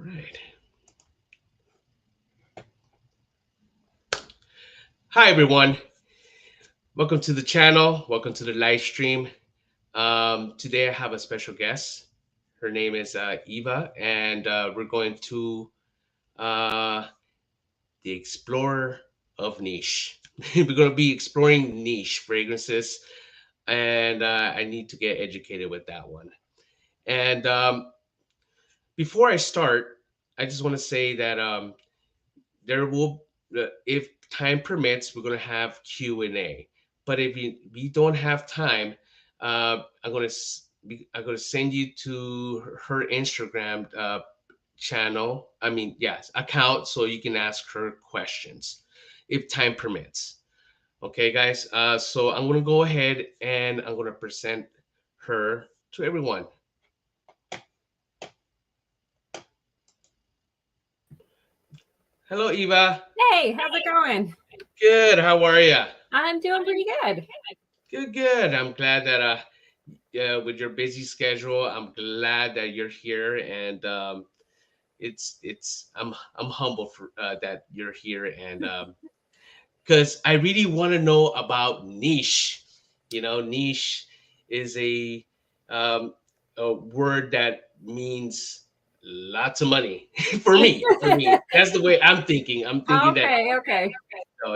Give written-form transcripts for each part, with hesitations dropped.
Right. Hi, everyone. Welcome to the channel. Welcome to the live stream. Today, I have a special guest. Her name is Eva, and we're going to uh, the Explorer of Niche. We're going to be exploring niche fragrances, and I need to get educated with that one. And before I start, I just want to say that there will if time permits, we're going to have Q&A. But if we don't have time, I'm going to send you to her Instagram channel, yes, account, so you can ask her questions if time permits. Okay, guys, so I'm going to go ahead and I'm going to present her to everyone. Hello, Eva. Hey, how's it going? Good. How are you? I'm doing pretty good. Good, good. I'm glad that yeah, with your busy schedule, I'm glad that you're here, and it's I'm humble for that you're here, and because I really want to know about niche. Niche is um, a word that means lots of money for me. For me, that's the way I'm thinking. I'm thinking that Okay.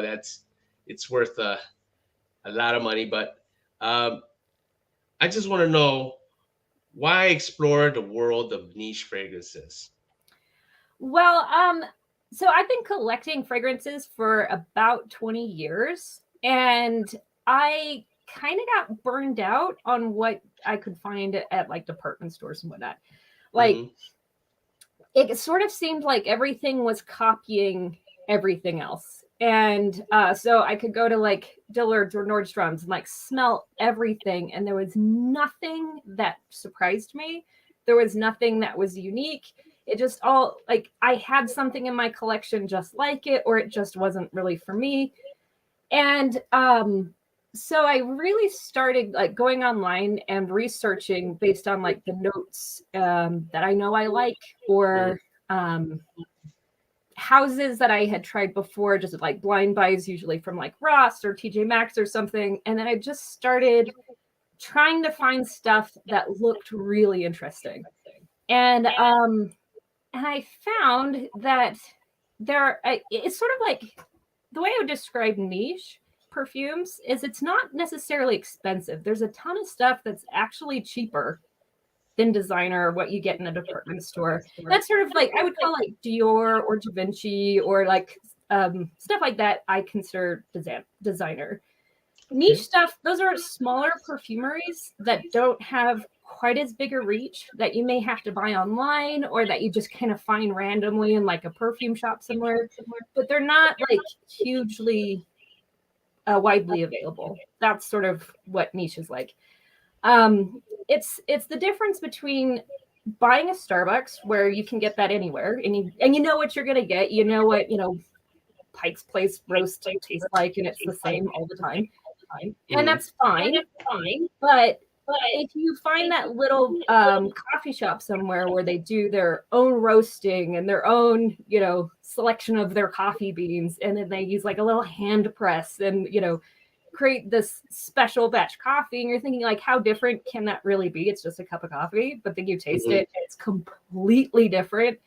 that's it's worth a lot of money, but um, I just want to know why explore the world of niche fragrances. Well, so I've been collecting fragrances for about 20 years, and I kind of got burned out on what I could find at like department stores and whatnot. Like, Hmm. it sort of seemed like everything was copying everything else. And so I could go to like Dillard's or Nordstrom's and like smell everything, and there was nothing that surprised me. There was nothing that was unique. It just all like I had something in my collection just like it, or it just wasn't really for me. And so I really started like going online and researching based on like the notes that I know I like, Hmm. or um, houses that I had tried before, just like blind buys, usually from like Ross or TJ Maxx or something. And then I just started trying to find stuff that looked really interesting. And I found that it's sort of like the way I would describe niche perfumes is it's not necessarily expensive. There's a ton of stuff that's actually cheaper than designer or what you get in a department store. That's sort of like I would call like Dior or Da Vinci or like stuff like that. I consider designer. Niche Okay. stuff, those are smaller perfumeries that don't have quite as big a reach, that you may have to buy online or that you just kind of find randomly in like a perfume shop somewhere, but they're not like hugely widely available. That's sort of what niche is like. It's the difference between buying a Starbucks where you can get that anywhere, and you know what you're gonna get. You know what Pike's Place roast tastes like, and it's the same all the time, and Hmm. that's fine. But if you find that little coffee shop somewhere where they do their own roasting and their own, selection of their coffee beans, and then they use like a little hand press and, create this special batch coffee, and you're thinking like, how different can that really be? It's just a cup of coffee, but then you taste Hmm. it, and it's completely different,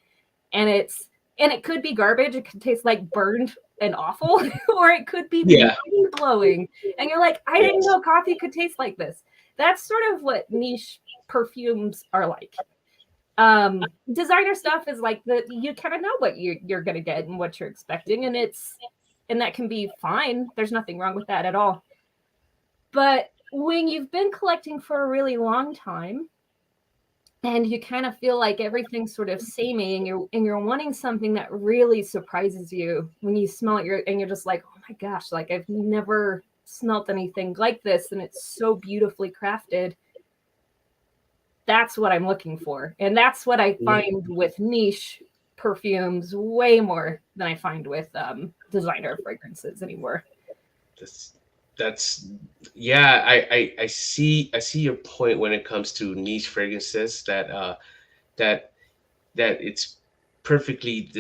and it could be garbage. It could taste like burned and awful, or it could be mind Yeah. blowing. And you're like, I didn't Yes. know coffee could taste like this. That's sort of what niche perfumes are like. Designer stuff is like you kind of know what you're gonna get and what you're expecting, and that can be fine. There's nothing wrong with that at all. But when you've been collecting for a really long time, and you kind of feel like everything's sort of samey, and you're wanting something that really surprises you when you smell it, you're just like, oh my gosh, like I've never smelt anything like this, and it's so beautifully crafted. That's what I'm looking for, and that's what I Mhm. find with niche perfumes way more than I find with designer fragrances anymore. That's that's yeah. I see your point when it comes to niche fragrances that that it's perfectly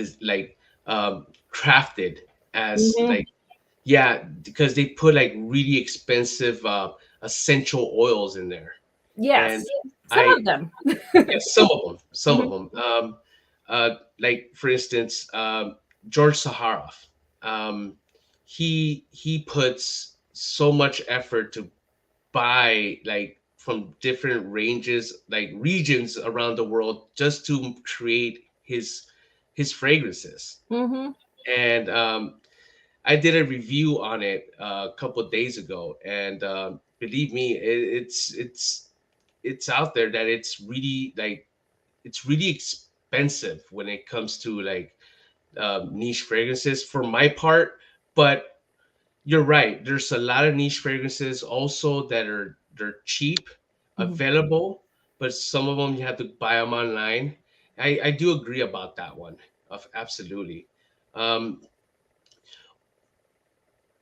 crafted as Mhm. like, yeah, because they put like really expensive essential oils in there. And Yes, some I of them. yes, some of them, some of Mhm. them. Like for instance, George Saharoff. Um, he puts so much effort to buy like from different ranges, like regions around the world, just to create his fragrances. Mhm. And I did a review on it a couple of days ago, and believe me, it's out there that it's really expensive when it comes to like niche fragrances for my part. But you're right. There's a lot of niche fragrances also that they're cheap, Mhm. available, but some of them you have to buy them online. I do agree about that one. Of absolutely. Um,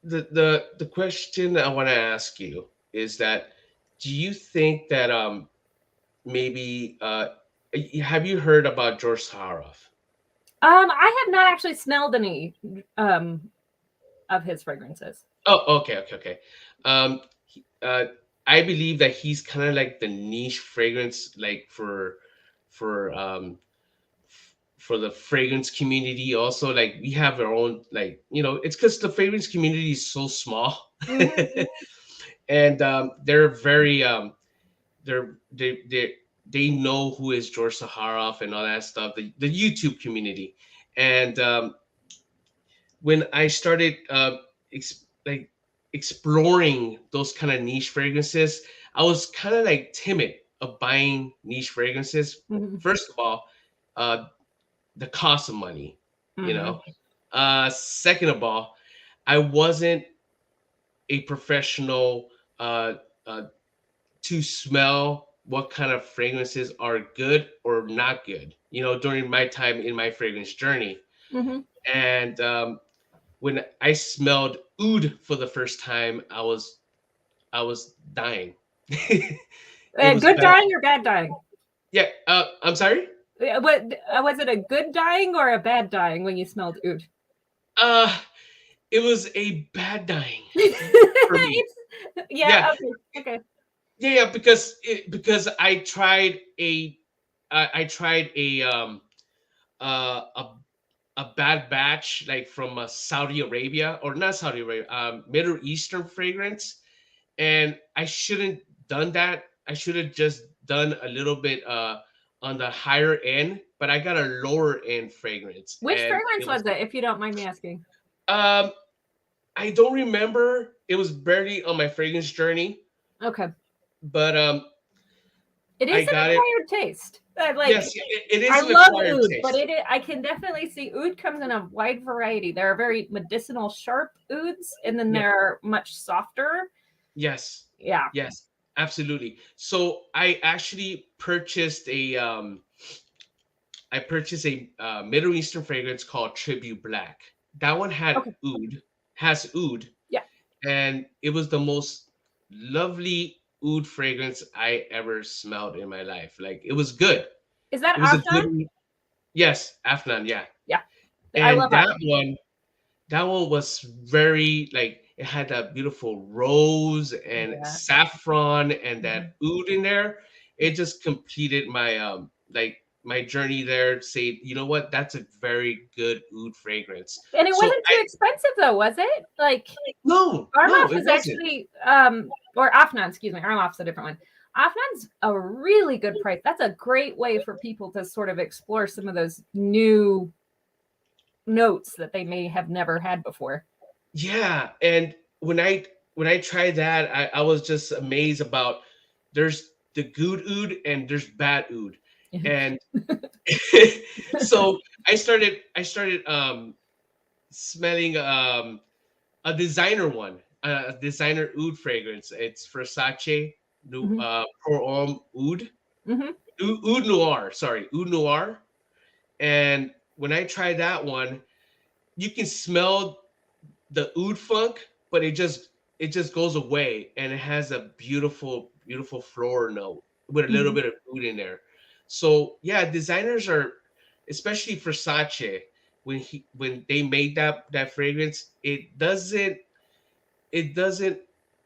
the question I want to ask you is that do you think that maybe have you heard about George Saharoff? I have not actually smelled any um of his fragrances. Oh, okay, okay, okay. Uh, I believe that he's kind of like the niche fragrance, like for for the fragrance community. Also, like we have our own, like it's because the fragrance community is so small, Mhm. and they're very they're they know who is George Saharoff and all that stuff. The YouTube community, and when I started like exploring those kind of niche fragrances, I was kind of like timid of buying niche fragrances. Mhm. First of all, uh, the cost of money, you Mhm. know. Second of all, I wasn't a professional uh, uh, to smell what kind of fragrances are good or not good. During my time in my fragrance journey, Mhm. and when I smelled oud for the first time, I was dying. It was Good bad. dying or bad dying? Yeah. I'm sorry. What was it, a good dying or a bad dying when you smelled oud? Uh, it was a bad dying for me. It's yeah, Yeah. okay. Okay. Yeah. Yeah. Because I tried a bad batch like from Saudi Arabia, or not Saudi Arabia, Middle Eastern fragrance, and I shouldn't done that. I should have just done a little bit on the higher end, but I got a lower end fragrance, Which and fragrance it was was it, if you don't mind me asking? um I don't remember. It was barely on my fragrance journey, Okay. but It I is an got it. acquired taste. Like Yes, it I is an love acquired oud, but taste. I can definitely see oud comes in a wide variety. There are very medicinal, sharp ouds, and then Yeah. there are much softer. Yes. Yeah. Yes. Absolutely. So I purchased a Middle Eastern fragrance called Tribute Black. That one Okay. has oud, Yeah. and it was the most lovely oud fragrance I ever smelled in my life. Like it was good. Is that It was a Afnan? good, yes, Afnan, yeah. Yeah. I And love Afnan. that one was very like it had that beautiful rose and Yeah. saffron and that Mhm. oud in there. It just completed my my journey there. Say, you know what? That's a very good oud fragrance. And it So wasn't too expensive though, was it? Like no, Armaf it is wasn't. actually or Afnan, excuse me. Armaf's a different one. Afnan's a really good price. That's a great way for people to sort of explore some of those new notes that they may have never had before. Yeah, and when I tried that, I was just amazed about there's the good oud and there's bad oud, and so I started smelling a designer one, a designer oud fragrance. It's Versace Mhm. Pour Homme Oud, Mhm. Oud Noir. Sorry, Oud Noir. And when I tried that one, you can smell the oud funk, but it just goes away, and it has a beautiful, beautiful floral note with a little Mhm. bit of oud in there. So yeah, designers are. especially Versace, when they made that fragrance, it doesn't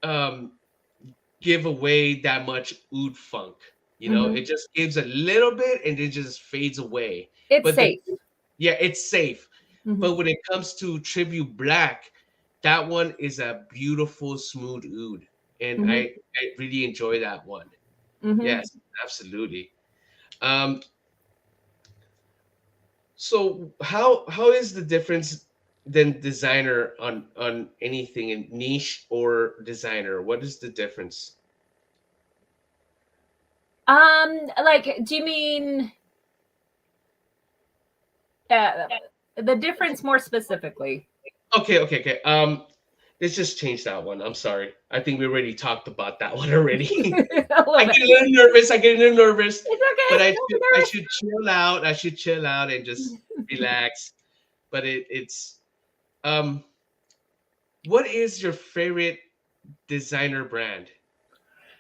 um give away that much oud funk. Hmm. It just gives a little bit and it just fades away. It's But the safe. Yeah, it's safe. Hmm. But when it comes to Tribute Black, that one is a beautiful smooth oud, and Hmm. I really enjoy that one. Hmm. Yes, absolutely. Um, so how is the difference then designer on anything in niche or designer? What is the difference? Like, do you mean uh, the difference more specifically? Okay. Let's just change that one. I'm sorry. I think we already talked about that one already. A little I bit. get a little nervous. I get a little nervous, It's but okay. Don't I be should chill out. I should chill out and just relax. But it's um. What is your favorite designer brand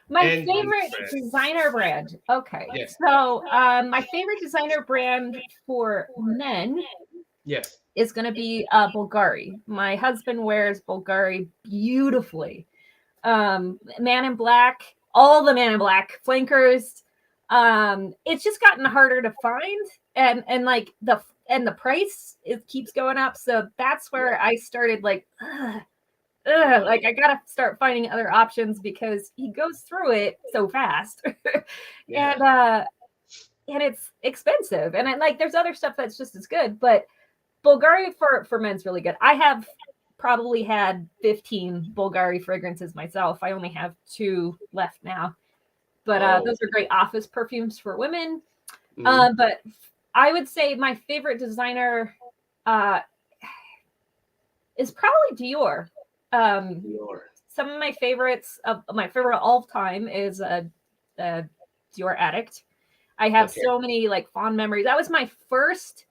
My and niche favorite brand? designer brand. Okay. Yeah. So, my favorite designer brand for men Yes. is going to be Bulgari. My husband wears Bulgari beautifully. Man in Black, all the Man in Black flankers. It's just gotten harder to find, and like the price it keeps going up. So that's Yeah. where I started like, like I gotta start finding other options because he goes through it so fast, Yeah. and it's expensive. And like there's other stuff that's just as good, but Bulgari for men's really good. I have probably had 15 Bulgari fragrances myself. I only have two left now, but Oh. those are great office perfumes for women. Mm-hmm. But I would say my favorite designer uh, is probably Dior. Um, Dior. some of my favorites of my favorite all time is a Dior Addict. I have Okay. so many like fond memories. That was my first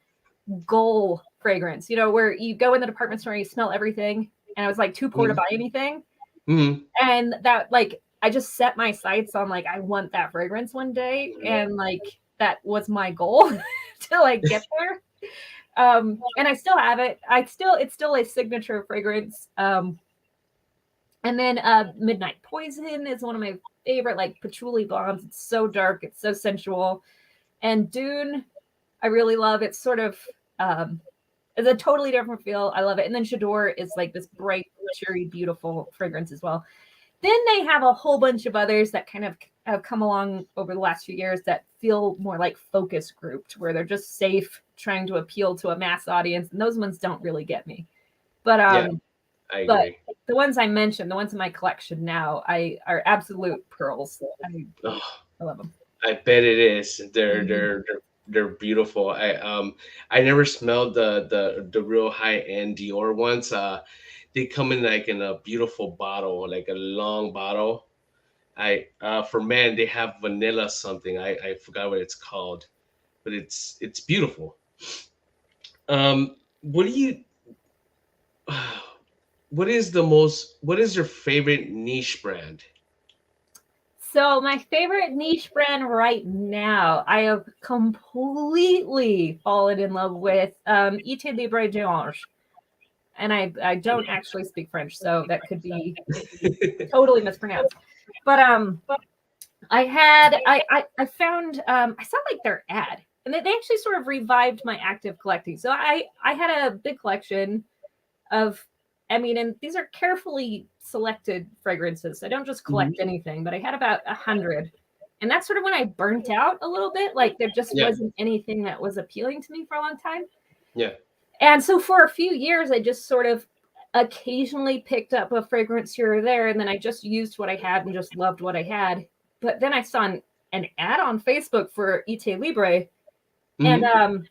goal fragrance, where you go in the department store and you smell everything. And I was like too poor to Mm-hmm. buy anything. Mm-hmm. And that like I just set my sights on like I want that fragrance one day. Yeah. And like that was my goal to like get there. And I still have it. It's still a signature fragrance. And then Midnight Poison is one of my favorite, like patchouli blondes. It's so dark, it's so sensual. And Dune, I really love. It's sort of it's a totally different feel. I love it. And then J'adore is like this bright, cheery, beautiful fragrance as well. Then they have a whole bunch of others that kind of have come along over the last few years that feel more like focus grouped, where they're just safe, trying to appeal to a mass audience, and those ones don't really get me. But Yeah. um, I but agree. the ones I mentioned, the ones in my collection now, I are absolute pearls. Oh, I love them. I bet it is. They're Mhm. they're they're they're beautiful. I never smelled the real high end Dior ones. They come in like in a beautiful bottle, like a long bottle. I For men they have vanilla something. I forgot what it's called, but it's beautiful. What do you? What is your favorite niche brand? So my favorite niche brand right now, I have completely fallen in love with Ite Libre d'Orange. And I don't actually speak French, so that could be totally mispronounced. But I found I saw like their ad, and they actually sort of revived my active collecting. So I had a big collection of, I mean, and these are carefully selected fragrances. I don't just Mhm. collect anything, but I had about 100. And that's sort of when I burnt out a little bit. Like there just Yeah, wasn't anything that was appealing to me for a long time. yeah. And so for a few years, I just sort of occasionally picked up a fragrance here or there. And then I just used what I had and just loved what I had. But then I saw an ad on Facebook for Ite Libre. And Hmm.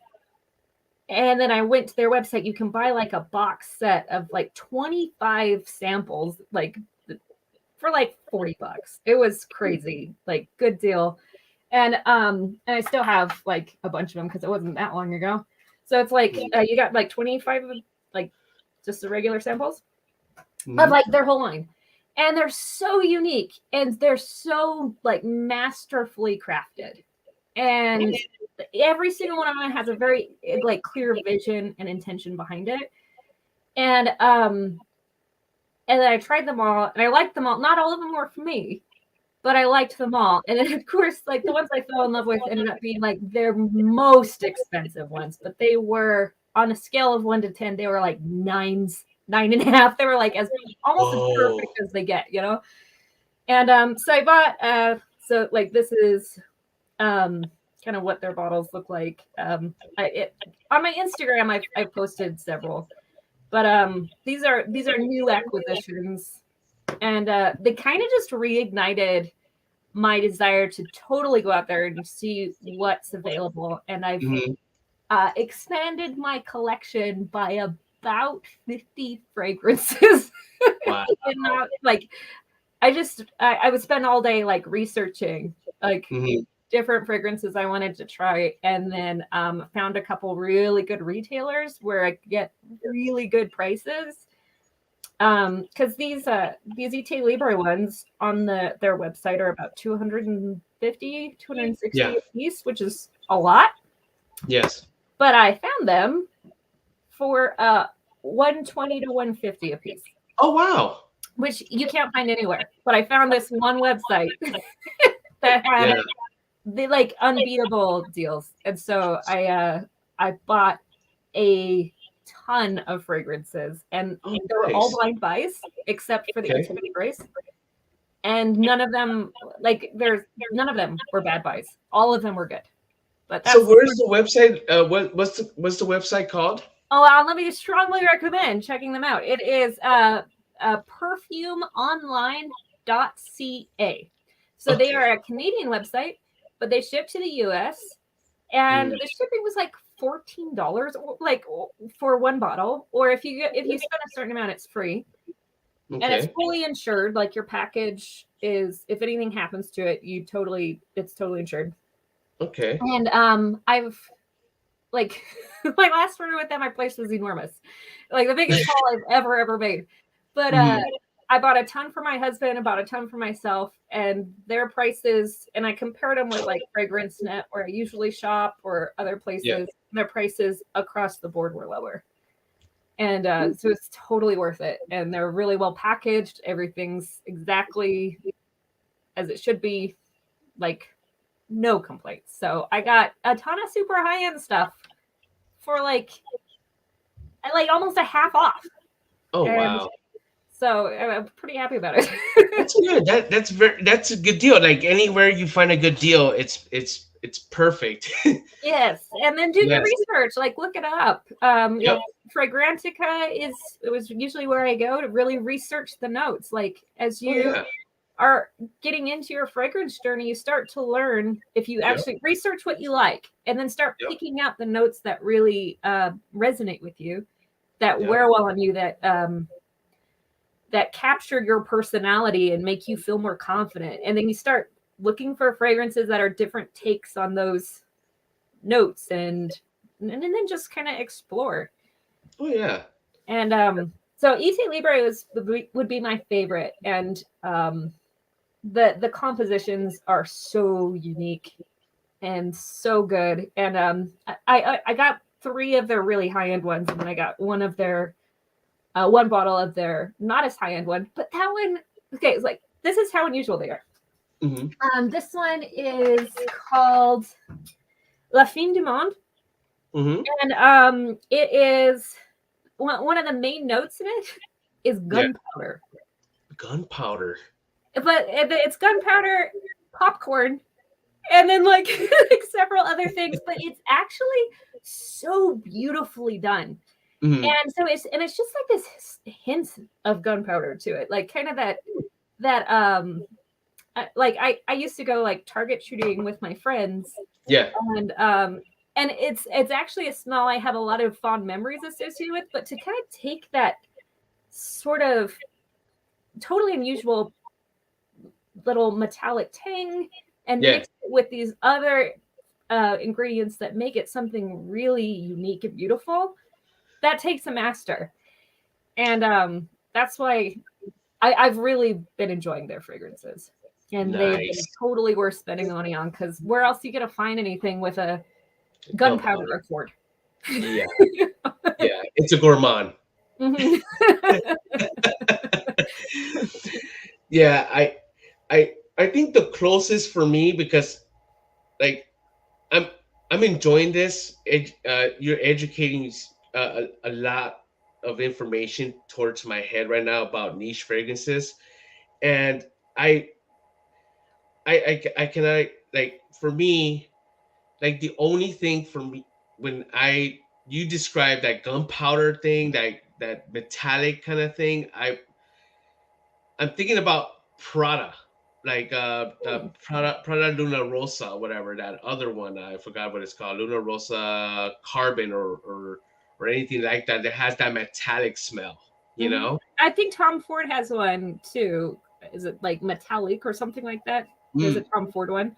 and then I went to their website. You can buy like a box set of like 25 samples, like for like $40. It was crazy, like good deal. And I still have like a bunch of them because it wasn't that long ago. So it's like you got like 25 of like just the regular samples of Hmm. like their whole line. And they're so unique and they're so like masterfully crafted. and every single one of them has a very like clear vision and intention behind it. And then I tried them all, and I liked them all. Not all of them were for me, but I liked them all. And then, of course, like the ones I fell in love with ended up being like their most expensive ones, but they were on a scale of 1 to 10, they were like 9.5. They were like almost as perfect as they get, you know? And so I bought, so like this is kind of what their bottles look like. On my Instagram, I've posted several. But these are new acquisitions, and they kind of just reignited my desire to totally go out there and see what's available. And I've expanded my collection by about 50 fragrances. Wow. And not like I would spend all day like researching like different fragrances I wanted to try, and then found a couple really good retailers where I could get really good prices. Because these ET Libre ones on their website are about 250, 260 a piece, which is a lot. Yes. But I found them for 120 to 150 a piece. Oh wow. Which you can't find anywhere. But I found this one website that had the like unbeatable deals, and so I bought a ton of fragrances, and they were all blind buys except for the ET Libres, and none of them were bad buys. All of them were good. But so where's the website? What's the website called? Oh, let me strongly recommend checking them out. It is perfumeonline.ca. So they are a Canadian website, but they ship to the US, and the shipping was like $14 like for one bottle, or if you spend a certain amount, it's free. And it's fully insured. Like your package is, if anything happens to it, it's totally insured. Okay. And I've like my last order with them, my place was enormous, like the biggest haul I've ever made. But I bought a ton for my husband, I bought a ton for myself, and their prices, and I compared them with like Fragrance Net, where I usually shop, or other places. Their prices across the board were lower. And so it's totally worth it. And they're really well packaged. Everything's exactly as it should be. Like, no complaints. So I got a ton of super high-end stuff for like almost a half off. Oh, wow. So I'm pretty happy about it. That's good. That's a good deal. Like anywhere you find a good deal, it's perfect. Yes, and then do your research. Like look it up. Fragrantica was usually where I go to really research the notes. Like as you are getting into your fragrance journey, you start to learn, if you actually research what you like, and then start picking out the notes that really resonate with you, that wear well on you, that capture your personality and make you feel more confident. And then you start looking for fragrances that are different takes on those notes, and then just kind of explore. Oh yeah. And so ET Libre would be my favorite, and the compositions are so unique and so good. And I got 3 of their really high-end ones, and then I got one of their one bottle of their not as high-end one. But that one, okay, it's like, this is how unusual they are. This one is called La Fin du Monde. And it is one of the main notes in it is gunpowder. Gunpowder. But it's gunpowder, popcorn, and then like several other things. But it's actually so beautifully done. And so it's just like this hint of gunpowder to it, like kind of that like I used to go like target shooting with my friends. And it's actually a smell I have a lot of fond memories associated with. But to kind of take that sort of totally unusual little metallic tang and mix it with these other ingredients that make it something really unique and beautiful, that takes a master. And that's why I've really been enjoying their fragrances. and they have been Nice. totally worth spending money on because where else are you gonna find anything with a gunpowder Gunpowder. accord? Yeah. Yeah. It's a gourmand. Mhm. Yeah. I think the closest for me, because like I'm I'm enjoying this. You're educating a lot of information towards my head right now about niche fragrances, and I I can I like for me, like the only thing for me when I you describe that gunpowder thing, that metallic kind of thing, I'm thinking about Prada, like the Prada Luna Rosa, whatever that other one. I forgot what it's called, Luna Rosa Carbon or anything like that that has that metallic smell. You Mhm. know. I think Tom Ford has one too. Is it like metallic or something like that? There's a Mm, Tom Ford one,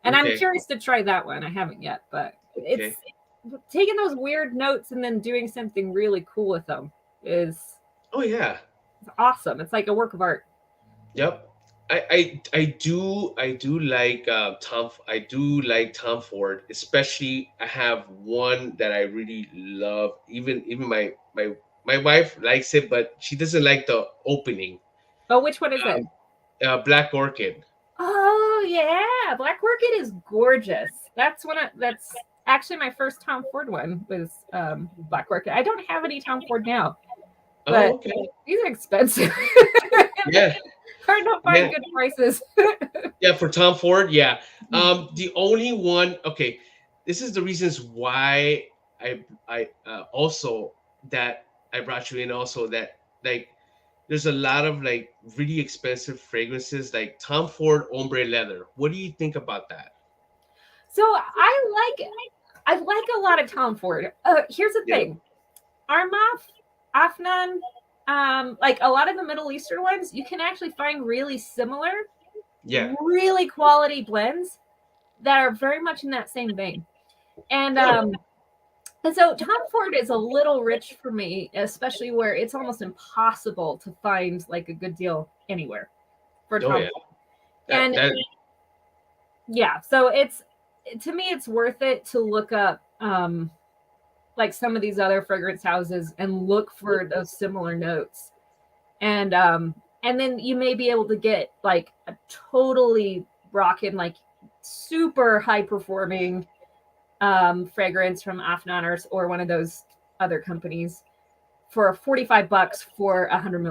and I'm okay. curious to try that one. I haven't yet, but it's Okay. taking those weird notes and then doing something really cool with them is Oh yeah. awesome. It's like a work of art. Yep. I do like Tom Ford, especially I have one that I really love. Even my wife likes it, but she doesn't like the opening. Oh, which one is it? Um, Black Orchid. Oh yeah, Black Orchid is gorgeous. That's actually my first Tom Ford one was Black Orchid. I don't have any Tom Ford now, Oh, but okay. these are expensive. Yeah, Hard to find yeah, good prices. yeah. For Tom Ford, yeah. The only one. Okay, this is the reasons why I also that I brought you in. Also, that like there's a lot of like really expensive fragrances like Tom Ford Ombre Leather. What do you think about that? So I like a lot of Tom Ford. Here's the Yeah, thing. Armaf, Afnan, like a lot of the Middle Eastern ones, you can actually find really similar, yeah. really quality blends that are very much in that same vein. And Oh, um, and so Tom Ford is a little rich for me, especially where it's almost impossible to find like a good deal anywhere for oh Tom yeah. Ford. That And that yeah, so it's to me it's worth it to look up like some of these other fragrance houses and look for those similar notes. And then you may be able to get like a totally rocking like super high performing fragrance from Afnan or one of those other companies for $45 for a 100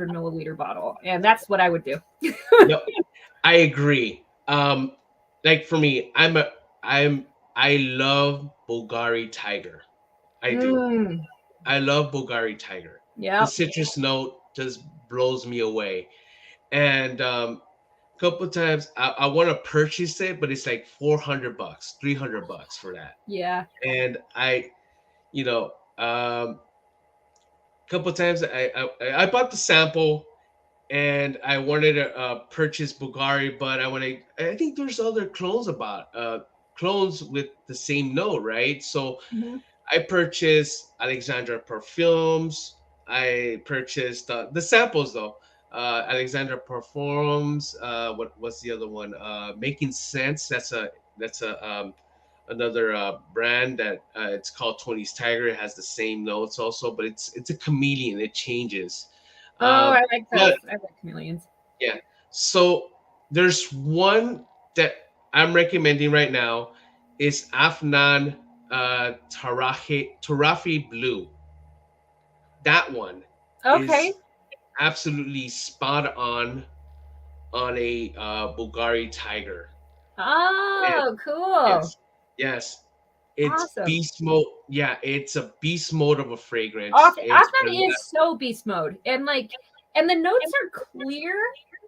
milliliter bottle, and that's what I would do. Yep. I agree. Like for me, I love Bulgari Tiger. I do. Mm, I love Bulgari Tiger. The yep. citrus note just blows me away. And couple times I want to purchase it, but it's like $400, $300 for that. Yeah. And you know, couple times I bought the sample and I wanted to purchase Bulgari, but I think there's other clones with the same note, right? So Mhm. I purchased Alexandra perfumes. I purchased the samples though. Alexandra perfumes. What's the other one? Making Sense. That's another brand that it's called 20's Tiger. It has the same notes also, but it's a chameleon. It changes. Oh, Um, I like those. but I like chameleons. yeah, so there's one that I'm recommending right now is Afnan Tarafi Blue. That one Okay. is absolutely spot on a Bulgari Tiger. And Oh, cool. yes, yes, it's Awesome. beast mode. Yeah, it's a beast mode of a fragrance. It's Afnan is so beast mode, and the notes are clear.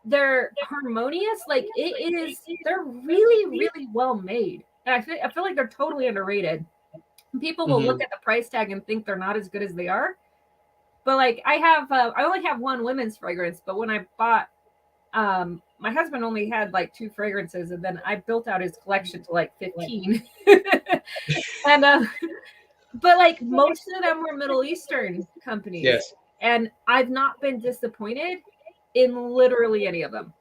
They're harmonious. Like it is. They're really, really well made. And I feel like they're totally underrated. People will look Mhm. at the price tag and think they're not as good as they are. But like I only have one women's fragrance. But when I bought, my husband only had like two fragrances, and then I built out his collection to like 15. and But like most of them were Middle Eastern companies, Yes. and I've not been disappointed in literally any of them.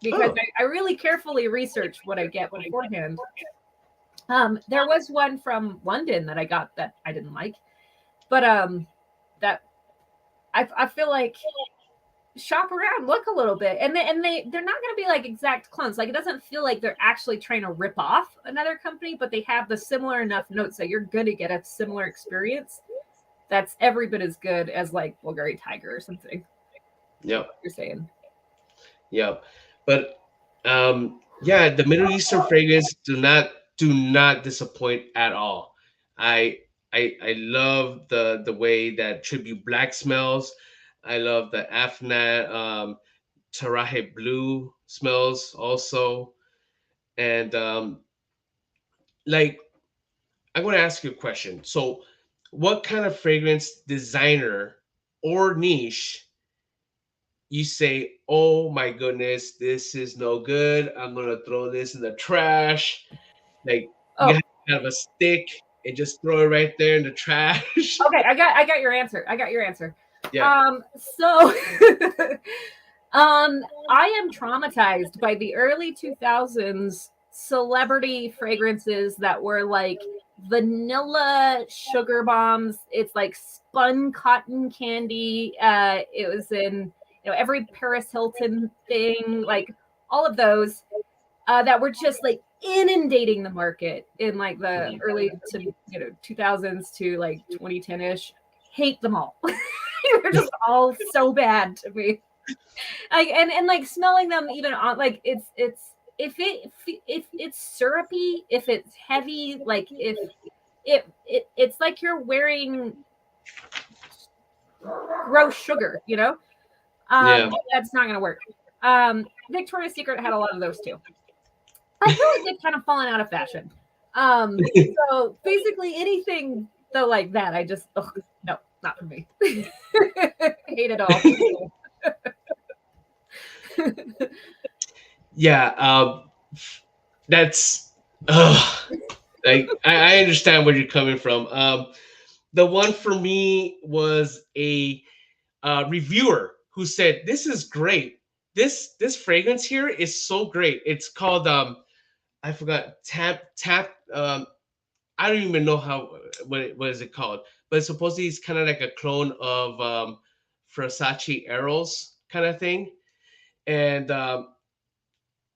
because I really carefully research what I get beforehand. There was one from London that I got that I didn't like, but that I feel like shop around, look a little bit, and they're not going to be like exact clones. Like, it doesn't feel like they're actually trying to rip off another company, but they have the similar enough notes that you're going to get a similar experience that's every bit as good as like Bulgari Tiger or something. Yep. You're saying. Yep. But yeah, the Middle Eastern fragrance do not disappoint at all. I love the way that Tribute Black smells. I love the Afnat Tarahe Blue smells also. And like, I'm going to ask you a question. So, what kind of fragrance designer or niche you say, "Oh my goodness, this is no good. I'm going to throw this in the trash." Like, you Oh, have a stick and just throw it right there in the trash. okay. I got your answer. I got your answer. Yeah. So I am traumatized by the early 2000s celebrity fragrances that were like vanilla sugar bombs. It's like spun cotton candy. It was in every Paris Hilton thing, like all of those that were just like inundating the market in like the early to 2000s to like 2010ish. Hate them all. They're just all so bad to me. Like and like smelling them even on like it's if it's syrupy, if it's heavy, like if it's like you're wearing gross sugar, Yeah. that's not gonna work. Victoria's Secret had a lot of those too. I feel like they've kind of fallen out of fashion. So basically anything though like that, I just no, not for me. Hate it all. Yeah. That's like I understand where you're coming from. The one for me was a reviewer who said, "This is great. This fragrance here is so great. It's called I forgot tap. I don't even know what is it called, but supposedly it's kind of like a clone of Versace Eros kind of thing." And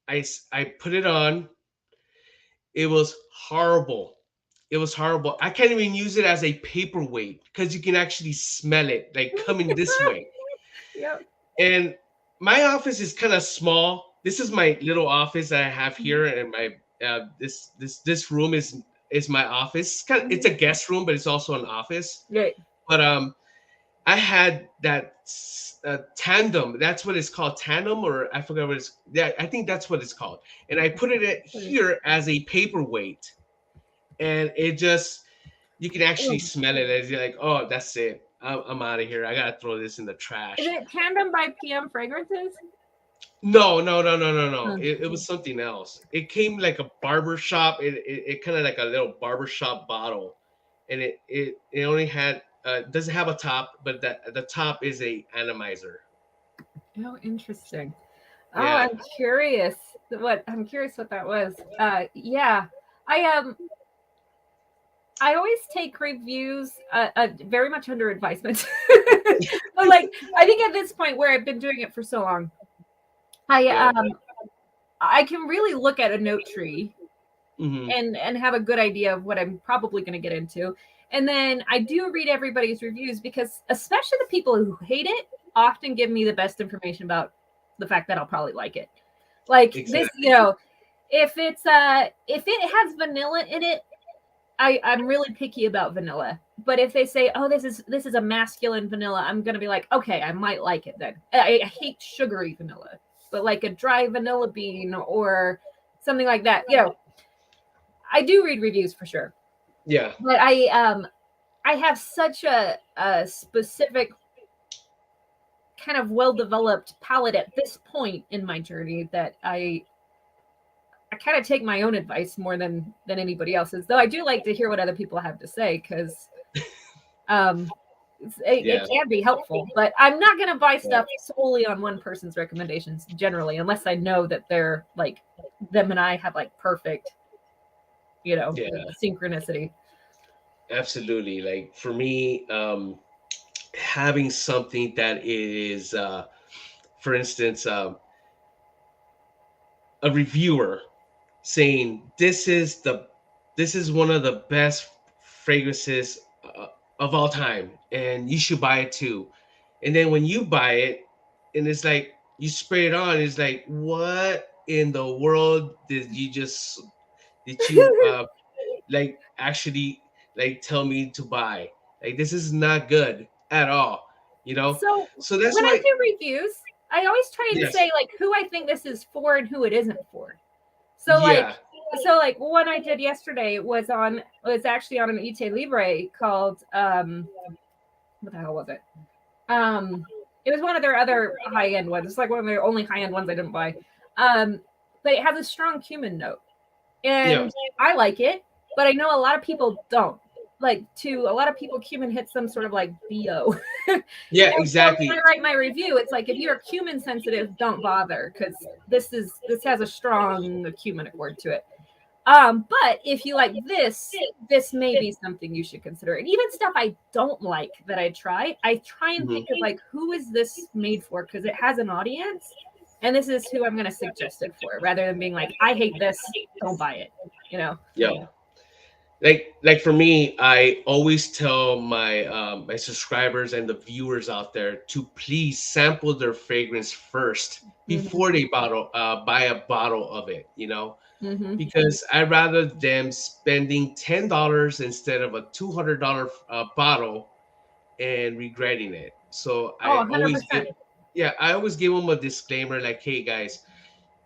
I put it on. It was horrible. It was horrible. I can't even use it as a paperweight because you can actually smell it like coming this way. Yep. And my office is kind of small. This is my little office that I have here, and my this room is my office. It's a guest room, but it's also an office. Right. But I had that tandem. That's what it's called, tandem, or I forgot what it's. Yeah, I think that's what it's called. And I put it here as a paperweight, and it just you can actually smell it as you're like, oh, that's it. I'm out of here. I gotta throw this in the trash. Is it Tandem by PM Fragrances? No, no, no, no, no, no. It was something else. It came like a barber shop. It kind of like a little barber shop bottle, and it only had doesn't have a top, but the top is a atomizer. Oh, interesting. Oh, Yeah. I'm curious what that was. Yeah. I always take reviews very much under advisement. But like I think at this point where I've been doing it for so long, Yeah. I can really look at a note tree Hmm. and have a good idea of what I'm probably going to get into. And then I do read everybody's reviews because especially the people who hate it often give me the best information about the fact that I'll probably like it. Like this, Exactly. if it has vanilla in it, I'm really picky about vanilla. But if they say, "Oh, this is a masculine vanilla," I'm gonna be like, "Okay, I might like it then." I hate sugary vanilla, but like a dry vanilla bean or something like that, I do read reviews for sure. Yeah. But I have such a specific kind of well developed palate at this point in my journey that I kind of take my own advice more than anybody else's. Though I do like to hear what other people have to say because it Yeah. can be helpful, but I'm not going to buy Yeah. stuff solely on one person's recommendations generally, unless I know that they're like them and I have like perfect, Yeah. synchronicity. Absolutely. Like for me, having something that is, for instance, a reviewer saying this is one of the best fragrances of all time, and you should buy it too. And then when you buy it, and it's like you spray it on, it's like, what in the world did you like actually like tell me to buy? Like this is not good at all, you know. So So that's when I why, do reviews, I always try and yes, say like who I think this is for and who it isn't for. So like yeah, one I did yesterday was actually on an Ite Libre called what the hell was it? It was one of their other high end ones. It's like one of their only high end ones I didn't buy. But it has a strong cumin note, yeah, and I like it, but I know a lot of people don't. Like to a lot of people, cumin hits them sort of like bo. yeah, And so when I exactly. write my review, it's like if you're cumin sensitive, don't bother because this has a strong cumin accord to it. But if you like this may be something you should consider. And even stuff I don't like that I try and Mhm. think of like who is this made for because it has an audience, and this is who I'm going to suggest it for, rather than being like I hate this, don't buy it. You know. Yeah. Like for me, I always tell my subscribers and the viewers out there to please sample their fragrance first Mm-hmm. before they buy a bottle of it, you know, Mm-hmm. because I'd rather them spending $10 instead of a $200 bottle and regretting it. So Oh, I always give, 100%. yeah, I always give them a disclaimer like, hey guys,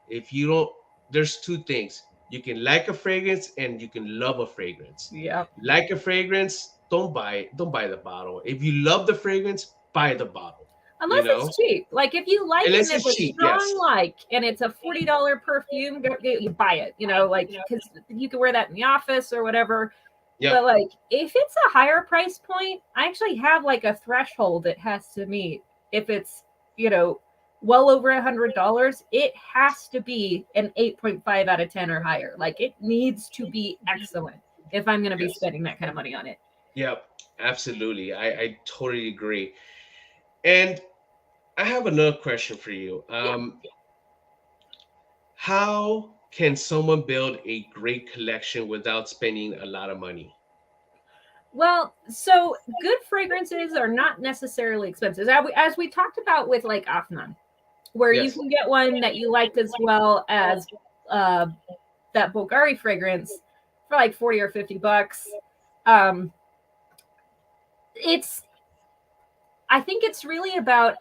if you don't, there's two things. You can like a fragrance and you can love a fragrance. Yeah. Like a fragrance, don't buy the bottle. If you love the fragrance, buy the bottle, you Unless know? it's cheap. Like if you like it and Unless it's it's a cheap, yes. strong like and it's a $40 perfume, you buy it, like because you can wear that in the office or whatever. Yep. But like if it's a higher price point, I actually have like a threshold it has to meet. If it's, well over $100, it has to be an 8.5 out of 10 or higher. Like it needs to be excellent if I'm gonna be Yes. spending that kind of money on it. Yep. Absolutely. I totally agree. And I have another question for you. Yeah. How can someone build a great collection without spending a lot of money? Well, so good fragrances are not necessarily expensive. As we talked about with like Afnan, where you Yes. can get one that you liked as well as uh, that Bulgari fragrance for like 40 or $50. Um, it's, I think it's really about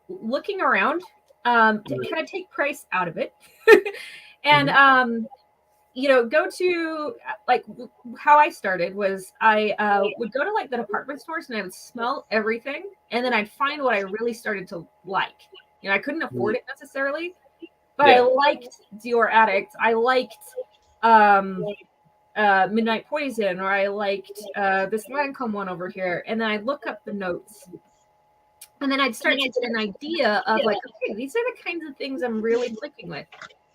looking around to Mhm. kind of take price out of it. And Mhm. go to like how I started was I would go to like the department stores and I would smell everything, and then I'd find what I really started to like. I couldn't afford Mhm. it necessarily, but I Yeah. liked Dior Addict. I liked um, Midnight Poison, or I liked this Lancome one over here, and then I'd look up the notes. And then I'd start to get an idea of like, okay, these are the kinds of things I'm really clicking with.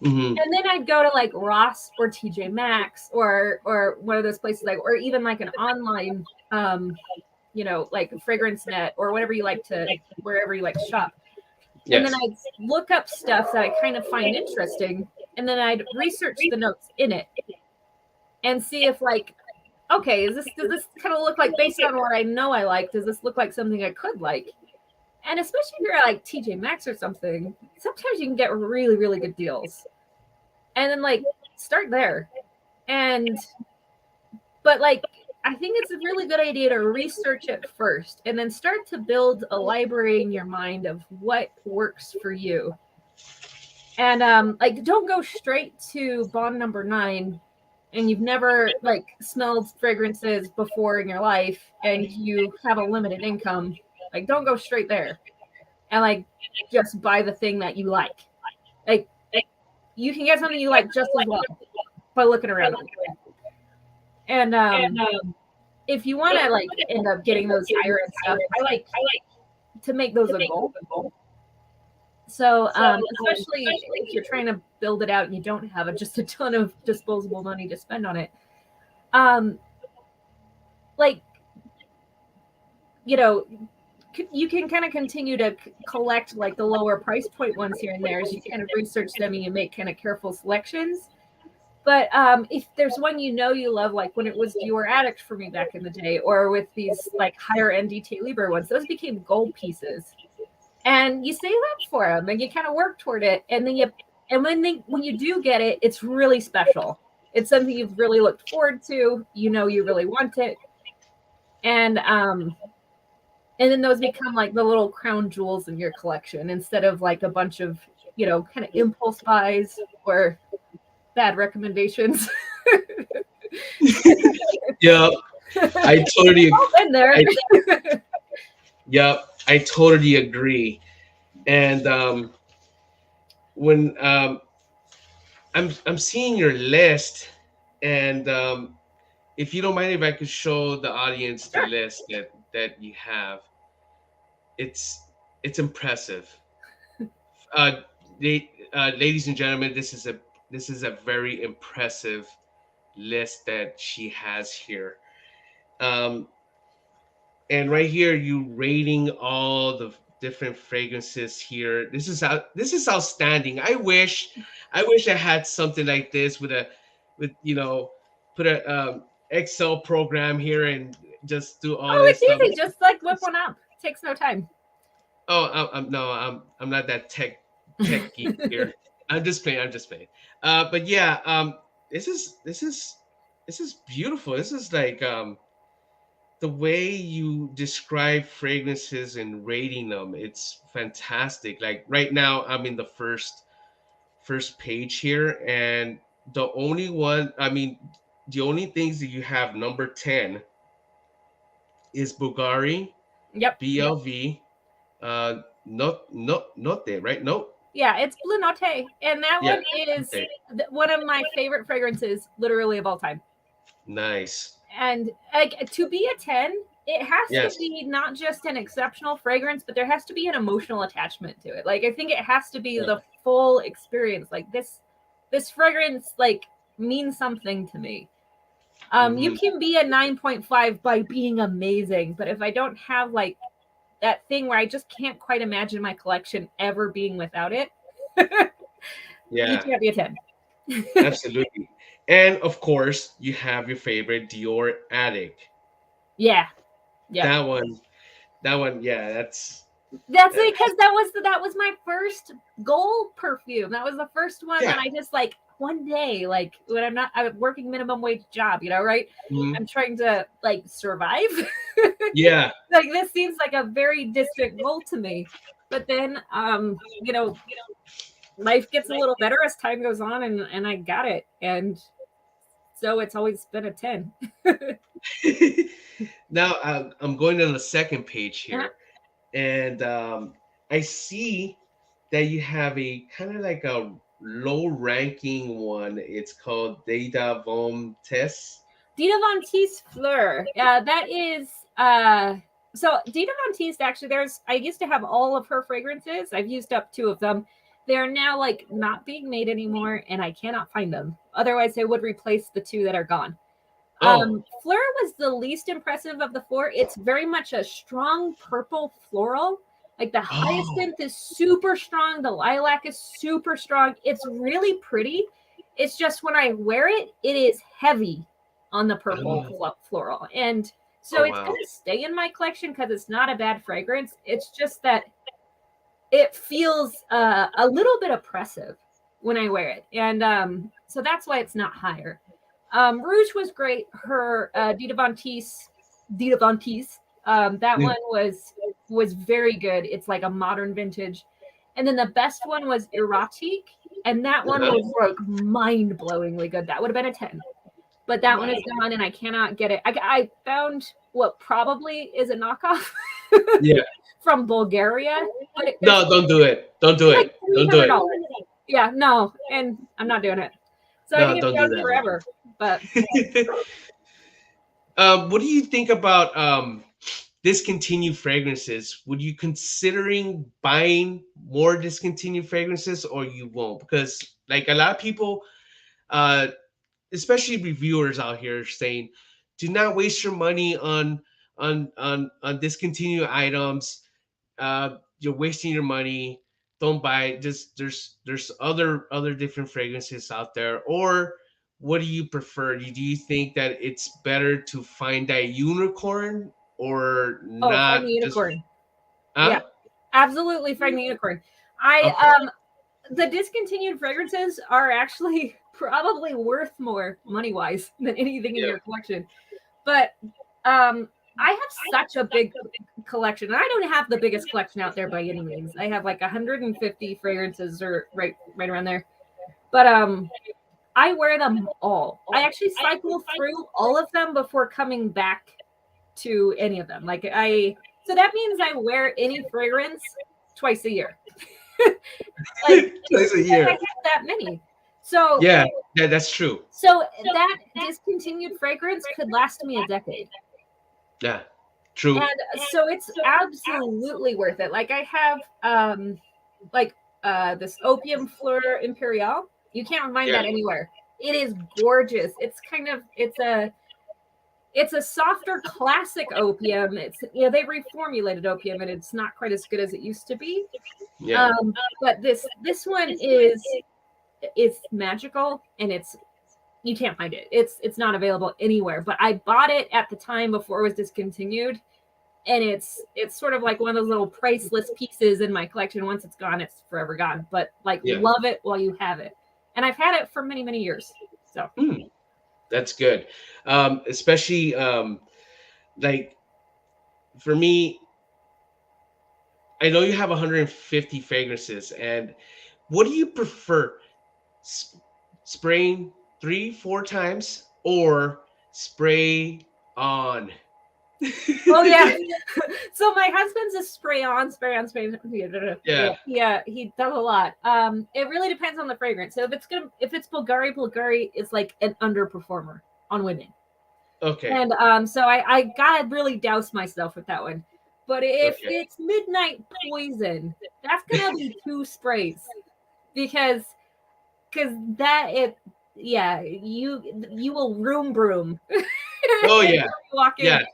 Hmm. And then I'd go to like Ross or TJ Maxx or one of those places like or even like an online like Fragrance Net or whatever you like to wherever you like to shop. And then Yes. I'd look up stuff that I kind of find interesting, and then I'd research the notes in it and see if like okay, does this kind of look like based on what I know I like, does this look like something I could like? And especially if you're at like TJ Maxx or something, sometimes you can get really, really good deals. And then like start there. And but like I think it's a really good idea to research it first and then start to build a library in your mind of what works for you. And like don't go straight to Bond number 9 and you've never like smelled fragrances before in your life and you have a limited income. Like don't go straight there and like just buy the thing that you like. Like you can get something you like just as well by looking around a little bit. And if you want to like end up getting those higher end stuff, I like to make those a goal. So, especially if you're trying to build it out and you don't have just a ton of disposable money to spend on it, like, you know, you can kind of continue to collect like the lower price point ones here and there as you kind of research them and you make kind of careful selections. But if there's one you love, like when it was Dior Addict for me back in the day, or with these like higher end DT Libre ones, those became gold pieces. And you save up for them and you kind of work toward it. And then when you do get it, it's really special. It's something you've really looked forward to. You really want it. And then those become like the little crown jewels in your collection instead of like a bunch of, kind of impulse buys or bad recommendations. Yeah, I totally. Been there. I totally agree. And when I'm seeing your list, and if you don't mind, if I could show the audience the list that you have, it's impressive. Ladies and gentlemen, this is a very impressive list that she has here. And right here, you rating all the different fragrances here. This is outstanding. I wish I had something like this with put a Excel program here and just do all this it's stuff. easy. Just like whip one up. It takes no time. Oh, I'm not that tech geek here. I'm just playing. But yeah, this is beautiful. This is like the way you describe fragrances and rating them. It's fantastic. Like right now, I'm in the first page here, and the only things that you have number 10 is Bulgari. Yep. BLV. Not there, right? Nope. Yeah, it's Blue Note, and that one is one of my favorite fragrances, literally of all time. Nice. And like to be a 10, it has to be not just an exceptional fragrance, but there has to be an emotional attachment to it. Like I think it has to be the full experience. Like this fragrance like means something to me. You can be a 9.5 by being amazing, but if I don't have like that thing where I just can't quite imagine my collection ever being without it, you can't be a 10. Absolutely. And of course, you have your favorite Dior Addict. Yeah. That one. Yeah, that's because that was my first gold perfume. That was the first one that I just like one day, like when I'm working minimum wage job, right? Mm-hmm. I'm trying to like survive. Yeah. Like this seems like a very distant goal to me. But then life gets a little better as time goes on and I got it. And so it's always been a 10. Now I'm going to the second page here, and I see that you have a kind of like a low-ranking one. It's called Dita Von Teese. Dita Von Teese Fleur. That is so Dita Von Teese, actually, I used to have all of her fragrances. I've used up 2 of them. They're now like not being made anymore, and I cannot find them. Otherwise, I would replace the 2 that are gone. Fleur was the least impressive of the 4. It's very much a strong purple floral. Like the hyacinth is super strong. The lilac is super strong. It's really pretty. It's just when I wear it, it is heavy on the purple floral. And so it's going to stay in my collection because it's not a bad fragrance. It's just that it feels a little bit oppressive when I wear it. And so that's why it's not higher. Rouge was great. Her Dita Von Teese, that one was very good. It's like a modern vintage. And then the best one was Erotique, and that one was like mind-blowingly good. That would have been a 10. But that one is gone, and I cannot get it. I found what probably is a knockoff from Bulgaria. No, don't do it. Don't do it. Don't do it. Yeah, no, and I'm not doing it. So I think it's gone forever. But What do you think about discontinued fragrances? Would you considering buying more discontinued fragrances, or you won't? Because like a lot of people, uh, especially reviewers out here, saying, do not waste your money on discontinued items. You're wasting your money. Don't buy it. Just there's other different fragrances out there. Or what do you prefer? Do you think that it's better to find that unicorn or Oh, find not? the Just unicorn. Yeah, huh? absolutely find the unicorn. I Okay. The discontinued fragrances are actually probably worth more money wise than anything in Yeah. your collection. But I have such a big collection. And I don't have the biggest collection out there by any means. I have like 150 fragrances or right around there. But I wear them all. I actually cycle through all of them before coming back to any of them. So that means I wear any fragrance twice a year. Like Twice a because I year. have that many. So Yeah. Yeah. That's true. so that discontinued fragrance could last me a decade. Yeah. True. And so it's absolutely worth it. Like I have like this opium fleur imperial. You can't find Yeah. that anywhere. It is gorgeous. It's a softer classic opium. It's they reformulated opium and it's not quite as good as it used to be. Yeah. But this one is magical and you can't find it. It's not available anywhere. But I bought it at the time before it was discontinued, and it's sort of like one of those little priceless pieces in my collection. Once it's gone, it's forever gone. But like, Yeah. love it while you have it, and I've had it for many years. So That's good. Especially like for me, I know you have 150 fragrances, and what do you prefer? S- Spraying 3, 4 times or spray on? oh yeah. So my husband's a spray on. Yeah. Yeah, he does a lot. It really depends on the fragrance. So if it's Bulgari is like an underperformer on women. Okay. And so I gotta really douse myself with that one. But if Okay. it's Midnight Poison, that's gonna be 2 sprays because that it yeah you will room broom Oh yeah. walk Yeah. in.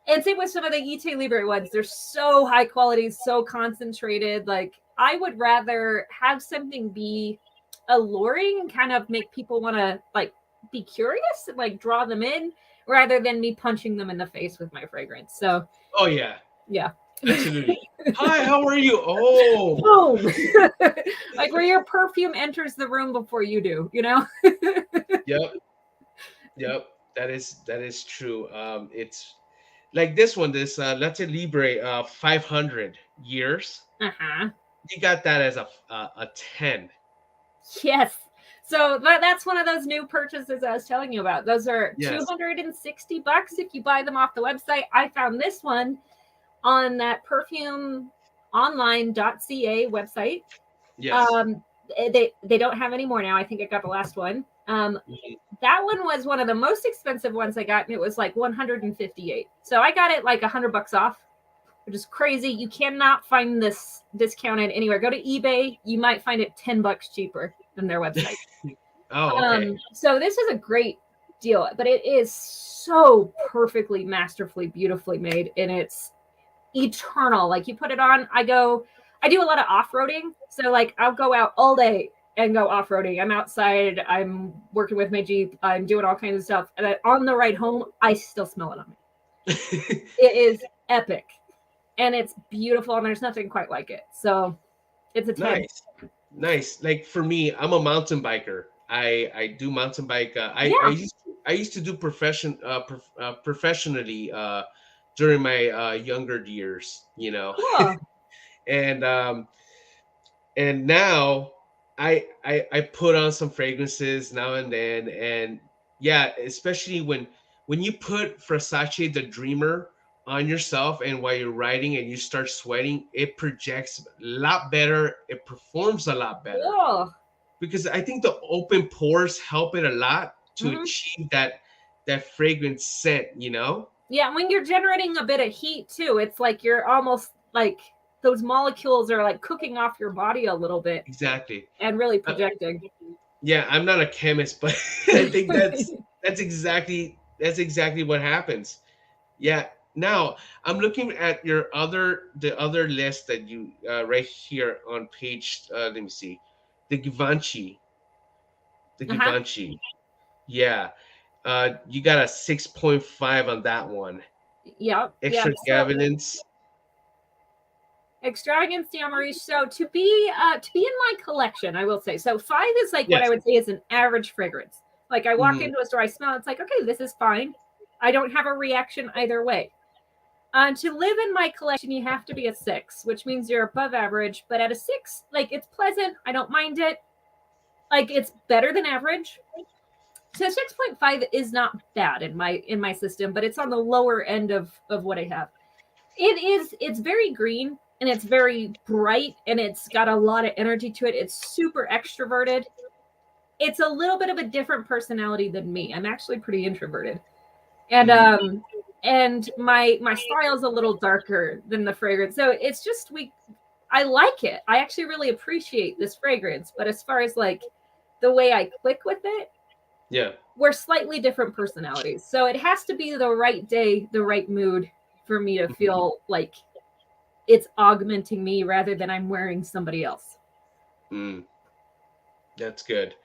And same with some of the Ite Libre ones. They're so high quality, so concentrated. Like I would rather have something be alluring and kind of make people want to like be curious and like draw them in rather than me punching them in the face with my fragrance. So Oh yeah. yeah. Absolutely. Hi, how are you? Oh. Boom. Like where your perfume enters the room before you do, you know? Yep. Yep. That is true. It's like this one, this Latte Libre 500 years. Uh-huh. You got that as a 10. Yes. So that's one of those new purchases I was telling you about. Those are Yes. $260 if you buy them off the website. I found this one on that perfumeonline.ca website. Yes. They don't have any more now. I think I got the last one. Mhm. That one was one of the most expensive ones I got, and it was like 158. So I got it like $100 off, which is crazy. You cannot find this discounted anywhere. Go to eBay, you might find it $10 cheaper than their website. Oh, okay. So this is a great deal, but it is so perfectly, masterfully, beautifully made, and it's eternal. Like you put it on, I do a lot of off-roading, so like I'll go out all day and go off-roading. I'm outside, I'm working with my Jeep, I'm doing all kinds of stuff, and then on the ride home I still smell it on me. It is epic and it's beautiful, and there's nothing quite like it. So it's a 10. Nice. Like for me, I'm a mountain biker. I do mountain bike. Yeah. I used to do professionally during my younger years, Cool. and now I put on some fragrances now and then, and yeah, especially when you put Versace the Dreamer on yourself, and while you're riding and you start sweating, it projects a lot better, it performs a lot better, Cool. because I think the open pores help it a lot to Mhm. achieve that that fragrance scent, you know? Yeah, when you're generating a bit of heat too, it's like you're almost like those molecules are like cooking off your body a little bit Exactly. and really Uh, projecting. yeah, I'm not a chemist, but I think that's exactly what happens. Yeah. Now I'm looking at the other list that you right here on page. Let me see, the Givenchy, the Uh-huh. Givenchy. Yeah, you got a 6.5 on that one. Yeah, yeah. So Extravagance. extravagance Diamariche. So to be in my collection, I will say. So 5 is like what I Yes. would say is an average fragrance. Like I walk Hmm. into a store, I smell, it's like, okay, this is fine. I don't have a reaction either way. To live in my collection, you have to be a 6, which means you're above average. But at a 6, like it's pleasant. I don't mind it. Like it's better than average. So 6.5 is not bad in my system, but it's on the lower end of what I have. It's very green and it's very bright and it's got a lot of energy to it. It's super extroverted. It's a little bit of a different personality than me. I'm actually pretty introverted. And Hmm. my style's a little darker than the fragrance. So it's just I like it. I actually really appreciate this fragrance, but as far as like the way I click with it, Yeah. we're slightly different personalities. So it has to be the right day, the right mood for me to Mhm. feel like it's augmenting me rather than I'm wearing somebody else. Mm, that's good.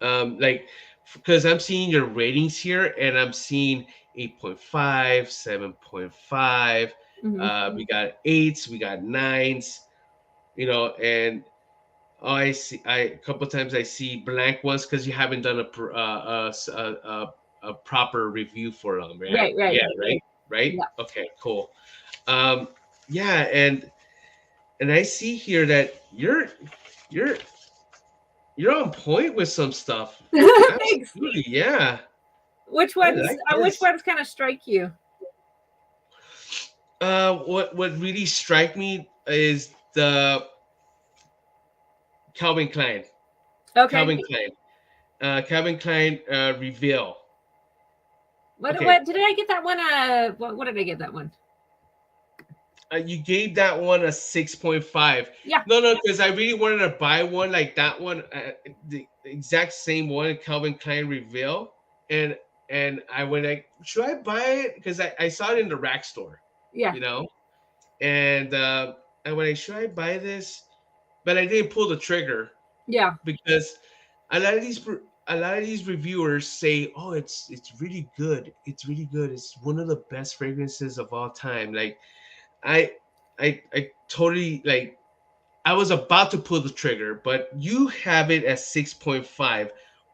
Like, because I'm seeing your ratings here, and I'm seeing 8.5, 7.5. Mm-hmm. We got eights, we got nines, and I see. A couple times I see blank ones because you haven't done a proper review for them, right? Right, right. Yeah, right. Yeah. Okay, cool. Um, yeah, and I see here that you're you're on point with some stuff. Thanks. Absolutely, yeah. Which I ones like which this. ones kind of strike you? What really strike me is the Calvin Klein. Okay. Calvin Klein. Calvin Klein reveal. Okay, What did I get that one? What did I get that one? you gave that one a 6.5. Yeah. No, because I really wanted to buy one like that one, the exact same one, Calvin Klein reveal, and I went like, should I buy it? Because I saw it in the rack store, Yeah. you know, and I went like, should I buy this? But I didn't pull the trigger Yeah. because a lot of these reviewers say, "Oh, it's really good. It's really good. It's one of the best fragrances of all time." Like I I totally like I was about to pull the trigger, but you have it at 6.5.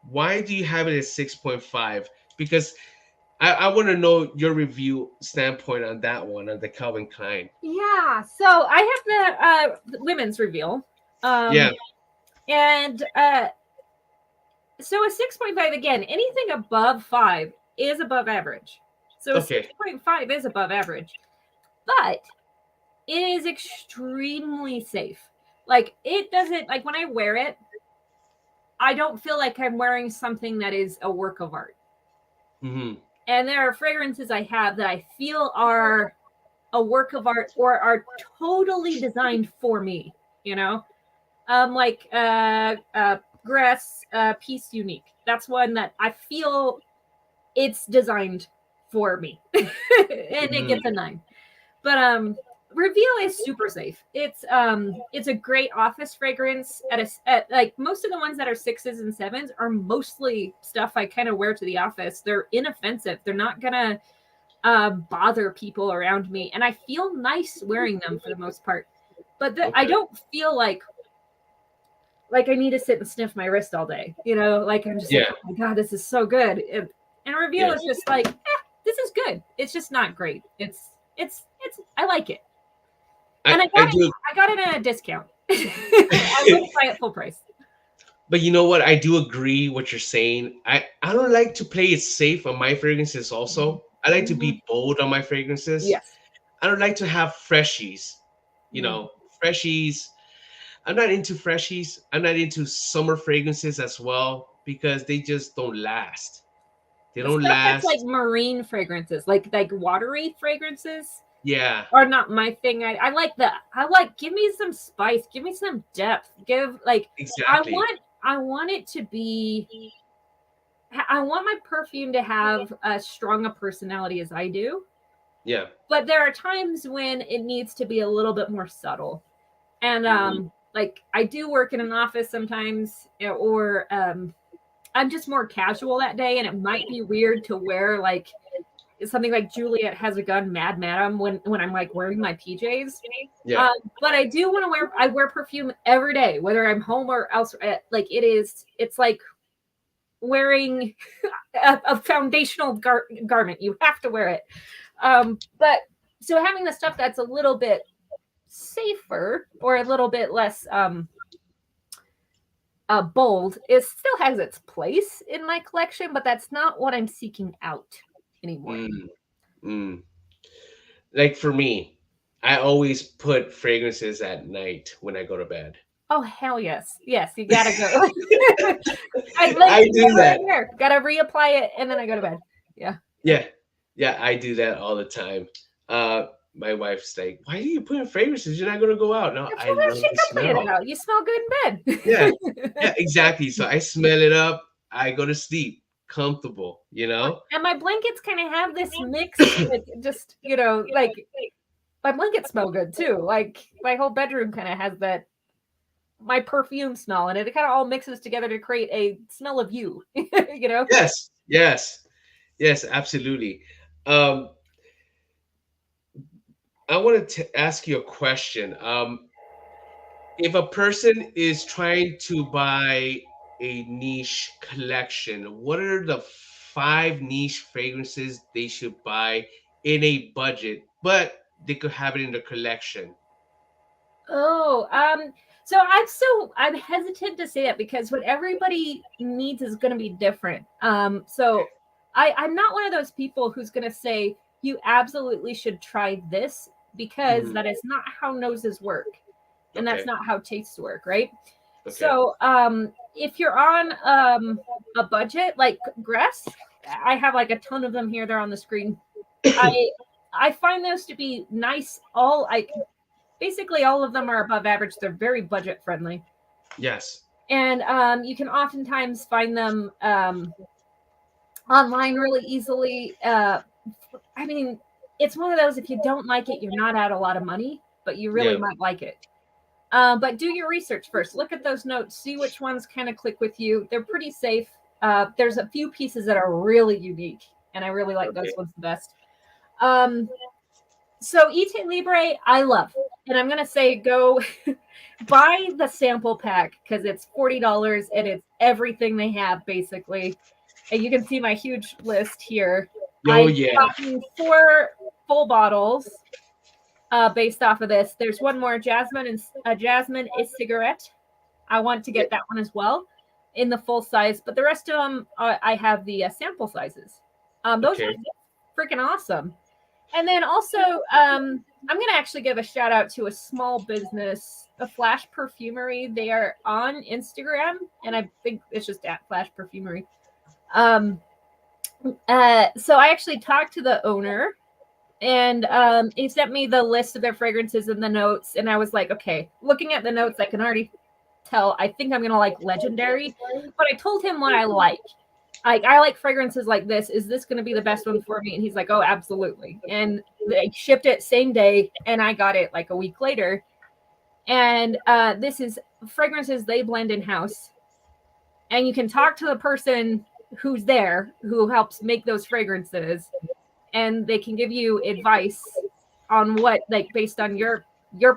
Why do you have it at 6.5? Because I want to know your review standpoint on that one, on the Calvin Klein. Yeah. So I have the women's reveal. Yeah. Um and so a 6.5, again, anything above 5 is above average. So a Okay. 6.5 is above average. But it is extremely safe. Like it doesn't, like when I wear it, I don't feel like I'm wearing something that is a work of art. Hmm. And there are fragrances I have that I feel are a work of art or are totally designed for me, you know? Like Grass Piece Unique. That's one that I feel it's designed for me. And it Hmm. gets a 9. But Reveal is super safe. It's a great office fragrance at like most of the ones that are 6s and 7s are mostly stuff I kind of wear to the office. They're inoffensive. They're not gonna bother people around me, and I feel nice wearing them for the most part. But I Okay. don't feel like I need to sit and sniff my wrist all day. Like I'm just like, Yeah. oh my god, this is so good. And Reveal is Yes. just like, this is good. It's just not great. It's I like it. And I do. I got it at a discount. I wouldn't buy it full price. But you know what? I do agree what you're saying. I don't like to play it safe on my fragrances also. I like to Mhm. be bold on my fragrances. Yes. I don't like to have freshies. You Mm. know, freshies. I'm not into freshies. I'm not into summer fragrances as well because they just don't last. They The don't stuff that's like last. marine fragrances, like watery fragrances, Yeah, are not my thing. I like give me some spice, give me some depth, give like I exactly. want I want it to be I want my perfume to have as strong a personality as I do, Yeah. but there are times when it needs to be a little bit more subtle. And Hmm. like I do work in an office sometimes, or I'm just more casual that day, and it might be weird to wear like something like Juliet Has a Gun, Mad Madam when I'm like wearing my PJs. Yeah. But I do want to wear. I wear perfume every day, whether I'm home or elsewhere. Like it's like wearing a foundational garment. You have to wear it. But so having the stuff that's a little bit safer or a little bit less bold, it still has its place in my collection, but that's not what I'm seeking out anymore. Mm, mm. Like for me, I always put fragrances at night when I go to bed. Oh hell yes, yes, you gotta go. I like I do never that. in here. Gotta reapply it, and then I go to bed. Yeah. Yeah. Yeah, I do that all the time. My wife's like, "Why do you put in fragrances? You're not gonna go out." No, That's I what love she the complaining smell. about. You smell good Yeah. in Yeah, bed. exactly. So I smell it up, I go to sleep comfortable, you know? And my blankets kind of have this mix, like just like my blankets smell good too. Like my whole bedroom kind of has that my perfume smell, and it kind of all mixes together to create a smell of you. you know. Yes. Yes. Yes, absolutely. Um, I wanted to ask you a question. If a person is trying to buy a niche collection, what are the 5 niche fragrances they should buy in a budget, but they could have it in the collection? Oh, I'm hesitant to say that because what everybody needs is going to be different. So I'm not one of those people who's going to say you absolutely should try this because Mhm. that is not how noses work, and that's Okay. not how tastes work, right? Okay. So if you're on a budget like Gress, I have like a ton of them here. They're on the screen. I I find those to be nice. All like basically all of them are above average. They're very budget friendly, Yes. and you can oftentimes find them online really easily. I mean, it's one of those, if you don't like it, you're not out a lot of money, but you really Yeah. might like it. But do your research first. Look at those notes. See which ones kind of click with you. They're pretty safe. There's a few pieces that are really unique, and I really like those Okay. ones the best. Um, so Ite Libre, I love, and I'm gonna say go buy the sample pack because it's $40 and it's everything they have basically. And you can see my huge list here. Oh I've yeah. gotten 4 full bottles based off of this. There's one more, Jasmine and Jasmine is cigarette. I want to Yeah. get that one as well in the full size, but the rest of them I have the sample sizes. Those Okay. are freaking awesome. And then also, I'm going to actually give a shout out to a small business, a Flash Perfumery. They are on Instagram, and I think it's just at Flash Perfumery. Um, so I actually talked to the owner, and he sent me the list of their fragrances and the notes, and I was like, okay, looking at the notes, I can already tell I think I'm gonna like Legendary, but I told him what I like. Like I like fragrances like this. Is this gonna be the best one for me? And he's like, oh, absolutely. And they shipped it same day, and I got it like a week later. And this is fragrances they blend in house, and you can talk to the person who's there who helps make those fragrances, and they can give you advice on what like based on your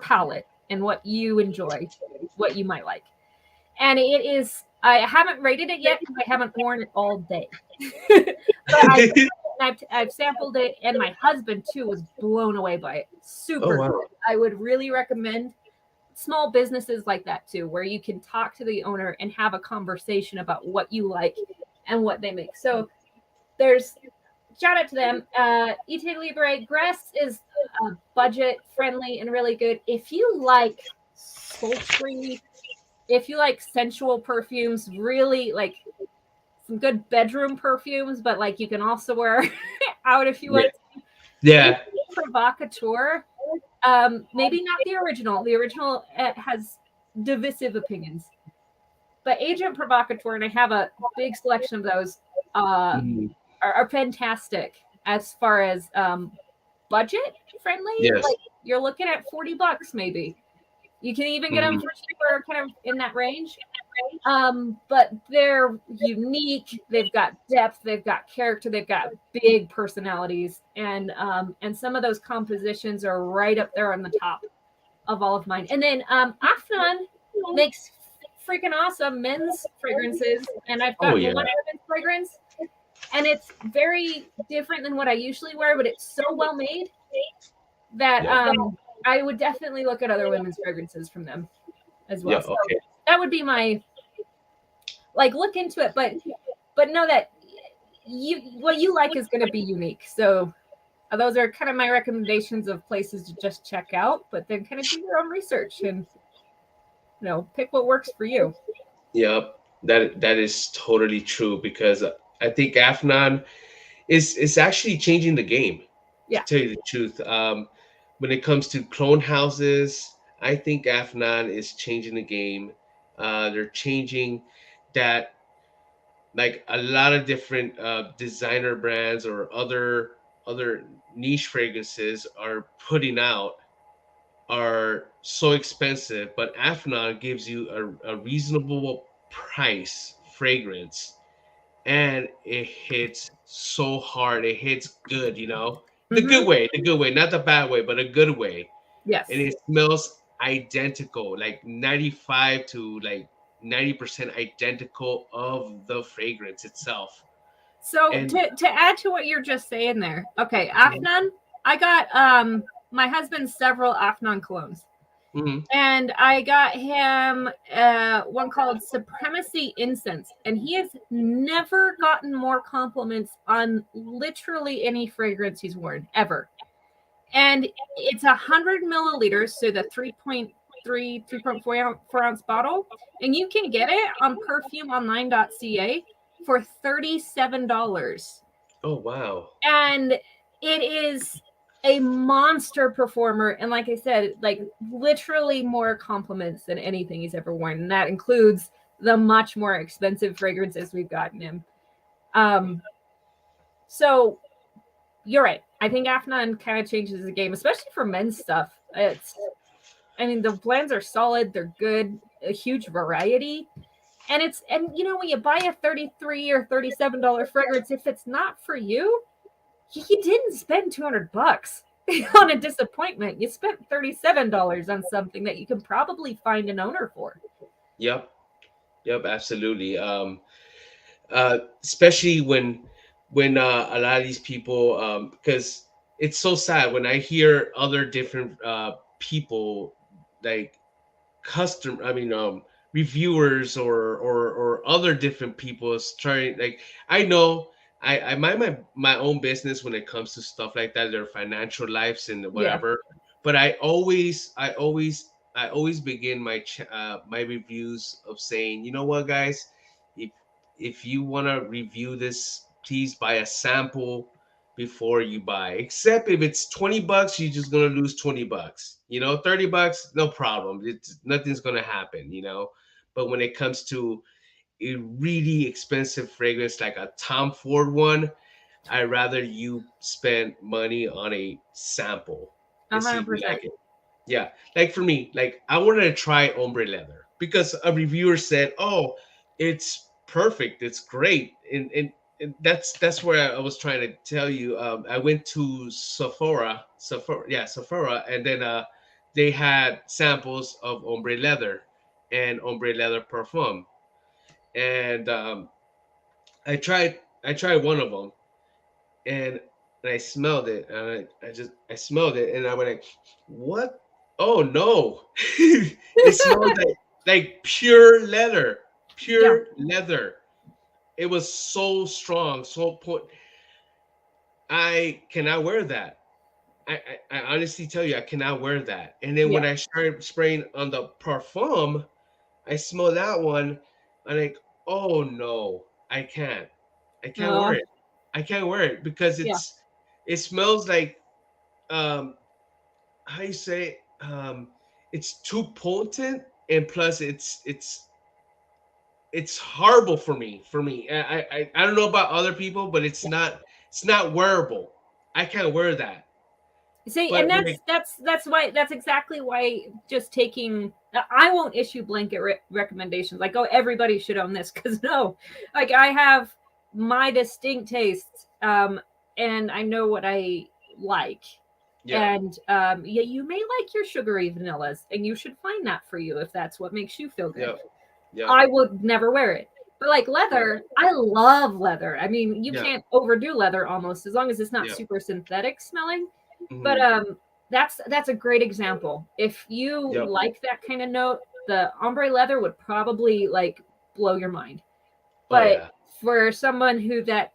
palate and what you enjoy, what you might like. And it is I haven't rated it yet because I haven't worn it all day. But I've sampled it, and my husband too was blown away by it. Oh Super good. wow. I would really recommend small businesses like that too, where you can talk to the owner and have a conversation about what you like and what they make. So there's shout out to them. Ite Libre Gress is budget friendly and really good. If you like sultry, if you like sensual perfumes, really like some good bedroom perfumes, but like you can also wear out if you Yeah. want. Yeah. Agent Provocateur, maybe not the original. The original has divisive opinions, but Agent Provocateur, and I have a big selection of those, Mhm. are fantastic as far as budget friendly. Yes. Like you're looking at $40 maybe. You can even get them Mhm. for cheaper, kind of in that range. But they're unique. They've got depth. They've got character. They've got big personalities, and some of those compositions are right up there on the top of all of mine. And then Afnan makes freaking awesome men's fragrances, and I've Oh gotten yeah. one men's fragrance, and it's very different than what I usually wear, but it's so well made that Yeah. I would definitely look at other women's fragrances from them as Yeah. well. So Okay. that would be my like look into it, but know that you what you like is going to be unique. So those are kind of my recommendations of places to just check out, but then kind of do your own research and pick what works for you. Yep. That is totally true because I think Afnan is actually changing the game. To Yeah. tell you the truth, when it comes to clone houses, I think Afnan is changing the game. They're changing that, like a lot of different designer brands or other niche fragrances are putting out are so expensive, but Afnan gives you a reasonable price fragrance, and it hits so hard. It hits good, Mm-hmm. the good way, not the bad way, but a good way. And Yes. it smells identical, like 95 to like 90% identical of the fragrance itself. So And to add to what you're just saying there, okay, Afnan, I got my husband several Afnan colognes. mhm. And I got him one called Supremacy Incense, and he has never gotten more compliments on literally any fragrance he's worn ever. And it's 100 milliliters, so the 3.4 ounce bottle, and you can get it on perfumeonline.ca for $37. Oh wow. And it is a monster performer, and like I said, like literally more compliments than anything he's ever worn, and that includes the much more expensive fragrances we've gotten him. So you're right. I think Afnan kind of changes the game, especially for men's stuff. I mean, the blends are solid, they're good, a huge variety. And when you buy a $33 or $37 fragrance, if it's not for you, you didn't spend $200 on a disappointment. You spent $37 on something that you can probably find an owner for. Yep. Yep, absolutely. Especially when a lot of these people, because it's so sad when I hear other different people, like I mean, reviewers or other different people is trying. Like I know I mind my own business when it comes to stuff like that, their financial lives and Yeah. whatever. But I always begin my reviews of saying, you know what, guys, if if you want to review this, please buy a sample before you buy. Except if it's $20, you're just gonna lose $20. $30, no problem. It's nothing's gonna happen. But when it comes to a really expensive fragrance like a Tom Ford one, I'd rather you spend money on a sample A and see hundred if you percent. like it. Yeah, like for me, like I wanted to try ombre leather because a reviewer said, "Oh, it's perfect, it's great," and that's where I was trying to tell you. I went to Sephora, and then they had samples of ombre leather and ombre leather parfum, and I tried one of them, and I smelled it, and I smelled it, and I went like, "What? Oh no!" It smelled like Yeah. pure leather. It was so strong, so point. I cannot wear that. I honestly tell you, I cannot wear that. And then when Yeah. I started spraying on the parfum, I smelled that one. I'm like, oh no. I can't. I can't wear Oh, it. I can't wear it because yeah. it smells like um how you say it's too potent, and plus it's horrible for me. I don't know about other people, but it's not wearable. I can't wear that. See, and But when that's exactly why just taking I won't issue blanket recommendations like, oh, everybody should own this, because no, like I have my distinct tastes, and I know what I like. yeah, And yeah, you may like your sugary vanillas, and you should find that for you if that's what makes you feel good. yeah, yeah, I would never wear it. But like yeah, leather, I love leather. I mean, you yeah, can't overdo leather almost, as long as it's not yeah. super synthetic smelling. But Hmm. that's a great example. If you Yep. like that kind of note, the ombre leather would probably like blow your mind. Oh But yeah. for someone who that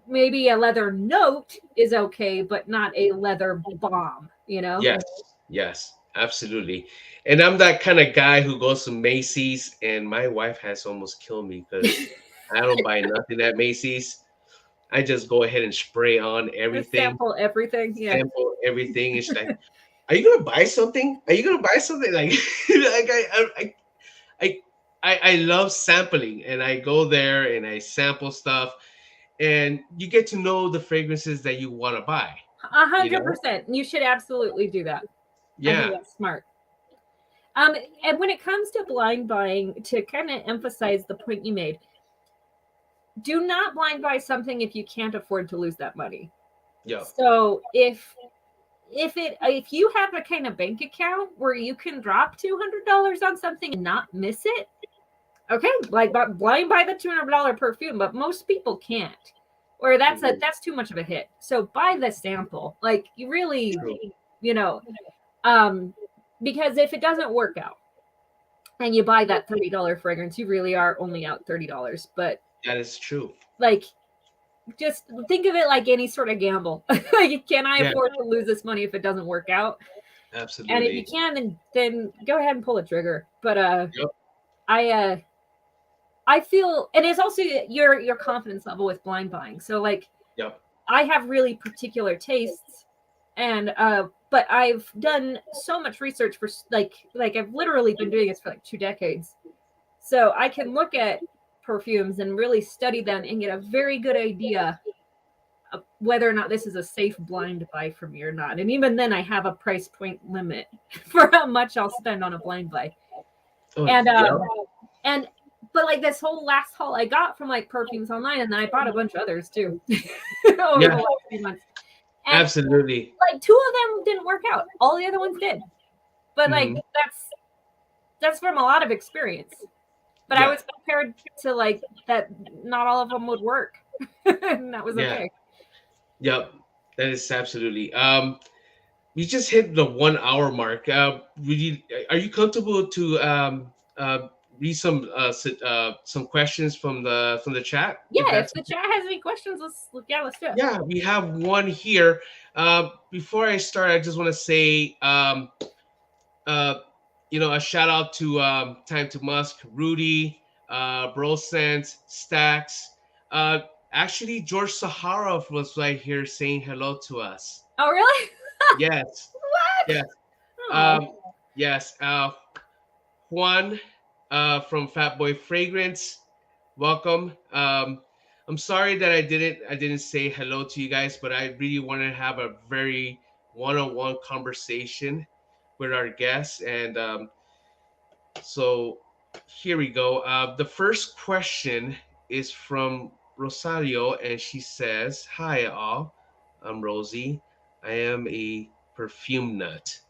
maybe a leather note is okay, but not a leather bomb, you know? Yes. Yes. Absolutely. And I'm that kind of guy who goes to Macy's, and my wife has almost killed me because I don't buy nothing at Macy's. I just go ahead and spray on Just everything, sample everything. Yeah. sample everything. It's like, are you gonna buy something? Are you gonna buy something? Like, like I love sampling, and I go there and I sample stuff, and you get to know the fragrances that you want to buy. A You hundred know? percent. You should absolutely do that. I think Yeah. that's smart. And when it comes to blind buying, to kind of emphasize the point you made, do not blind buy something if you can't afford to lose that money. Yep. So if you have a kind of bank account where you can drop $200 on something and not miss it, okay, like blind buy the $200 perfume, but most people can't. Or Mhm. that's too much of a hit. So buy the sample. Like you really, True. you know, um, because if it doesn't work out and you buy that $30 fragrance, you really are only out $30. But That is true. like, just think of it like any sort of gamble. Like, can I Yeah. afford to lose this money if it doesn't work out? And if you Absolutely. can, then go ahead and pull the trigger. But Yep. I uh, I feel, and it's also your confidence level with blind buying. So like, Yep. I have really particular tastes, and but I've done so much research for like I've literally been doing this for like 2 decades. So I can look at perfumes and really study them and get a very good idea of whether or not this is a safe blind buy for me or not. And even then, I have a price point limit for how much I'll spend on a blind buy. Oh, And yep. and but like this whole last haul I got from like perfumes online, and then I bought a bunch of others too over the Yeah. last few months. And Absolutely. like two of them didn't work out. All the other ones did. But like Hmm. that's from a lot of experience. But I Yeah. was prepared to like that not all of them would work. And that was Yeah. okay. Yep. That is absolutely. We just hit the 1 hour mark. Would you Are you comfortable to read some questions from the chat, if Yeah, if that's the chat has any questions, let's do it. yeah, we have one here. Before I start, I just want to say, uh, a shout out to Time to Musk, Rudy, Brosens, Stacks. Uh, Actually, George Saharov was right here saying hello to us. Oh really? Yes, What? yes, Oh. um, yes. Juan, from Fat Boy Fragrance, welcome. I'm sorry that I didn't say hello to you guys, but I really wanted to have a very one-on-one conversation with our guests, and so here we go. The first question is from Rosario, and she says, "Hi all, I'm Rosie. I am a perfume nut."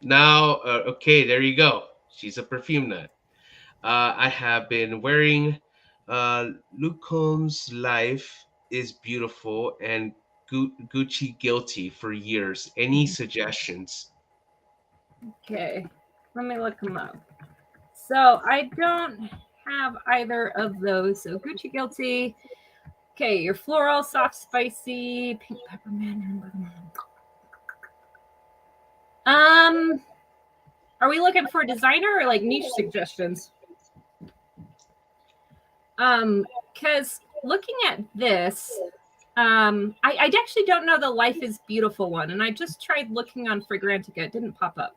Now, okay, there you go. She's a perfume nut. I have been wearing Luke Combs' Life is Beautiful and Gucci Guilty for years. Any suggestions? Okay. Let me look them up. So I don't have either of those. So Gucci Guilty. Okay, your floral, soft, spicy, pink peppermint. Um, are we looking for designer or like niche suggestions? Because looking at this, I actually don't know the Life is Beautiful one, and I just tried looking on Fragrantica. It didn't pop up.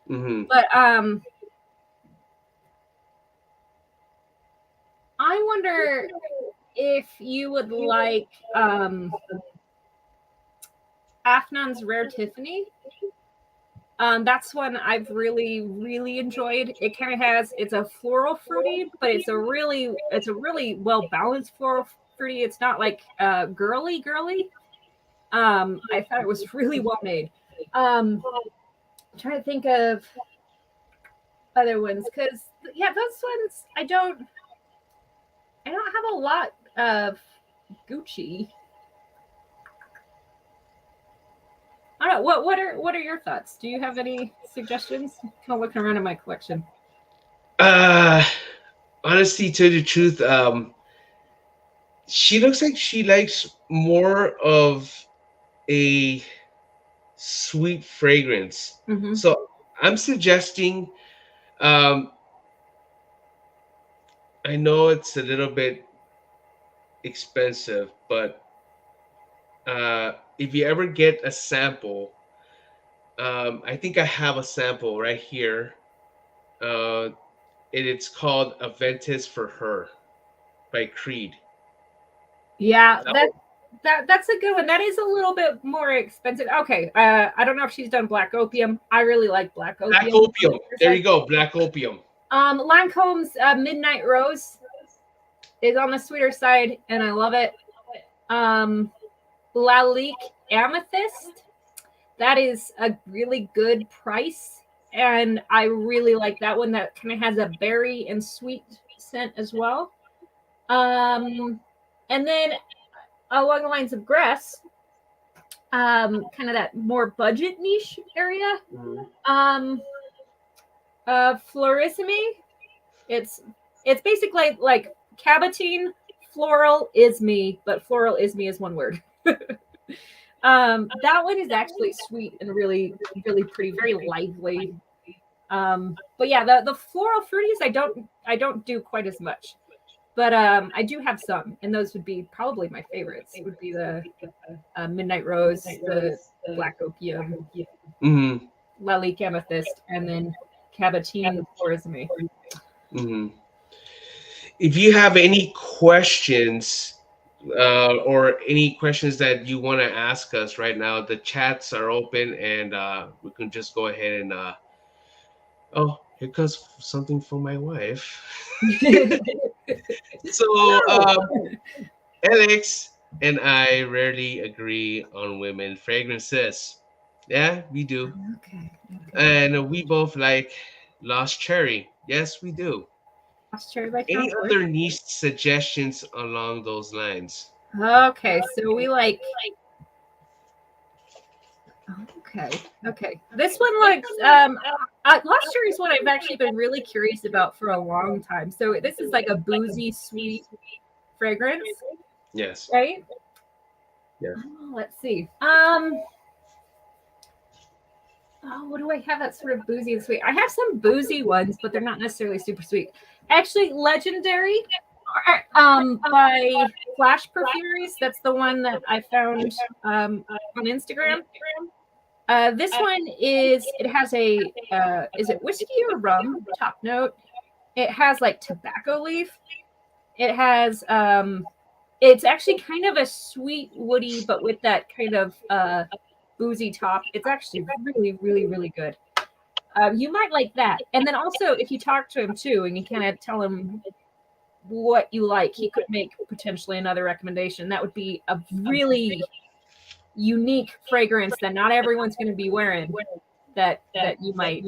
But I wonder if you would like Afnan's Rare Tiffany. That's one I've really, really enjoyed. It kind of has, it's a floral fruity, but it's a really well balanced floral fruity. It's not like girly. I thought it was really well made. I'm trying to think of other ones, because yeah, those ones I don't have a lot of Gucci. I don't know. What are your thoughts? Do you have any suggestions? I'm kind of looking around in my collection. Honestly, to the truth, she looks like she likes more of a sweet fragrance. Mm-hmm. So I'm suggesting, I know it's a little bit expensive, but if you ever get a sample, I think I have a sample right here. And it's called Aventus for Her by Creed. Yeah, that's a good one. That is a little bit more expensive. Okay, I don't know if she's done Black Opium. I really like Black Opium. Black Opium. There you go, Black Opium. Lancome's Midnight Rose is on the sweeter side, and I love it. Lalique Amethyst, that is a really good price, and I really like that one. That kind of has a berry and sweet scent as well. And then along the lines of Gress, kind of that more budget niche area. Florissime, it's basically like Cabotin. Floral is me, but Floral is me is one word. That one is actually sweet and really, really pretty, very lively. But yeah, the floral fruities I don't do quite as much, but I do have some, and those would be probably my favorites. It would be the Midnight Rose, the Black Opium, Lalique Amethyst, and then Cabotin Florissime. If you have any questions or any questions that you want to ask us right now, the chats are open, and we can just go ahead and oh, here comes something from my wife. So Alex and I rarely agree on women fragrances. Yeah, we do. Okay. And we both like Lost Cherry. Yes, we do. Any other niche suggestions along those lines? Okay, so we like. Okay. This one looks. Lost Cherry is one I've actually been really curious about for a long time. So this is like a boozy, sweet fragrance. Yes. Right. Yeah. Oh, let's see. What do I have that's sort of boozy and sweet? I have some boozy ones, but they're not necessarily super sweet. Actually, Legendary by Flash Perfumeries. That's the one that I found on Instagram. This one it has a, is it whiskey or rum top note? It has like tobacco leaf. It has, it's actually kind of a sweet woody, but with that kind of boozy top. It's actually really, really, really good. You might like that. And then also, if you talk to him too, and you kind of tell him what you like, he could make potentially another recommendation. That would be a really unique fragrance that not everyone's going to be wearing, that you might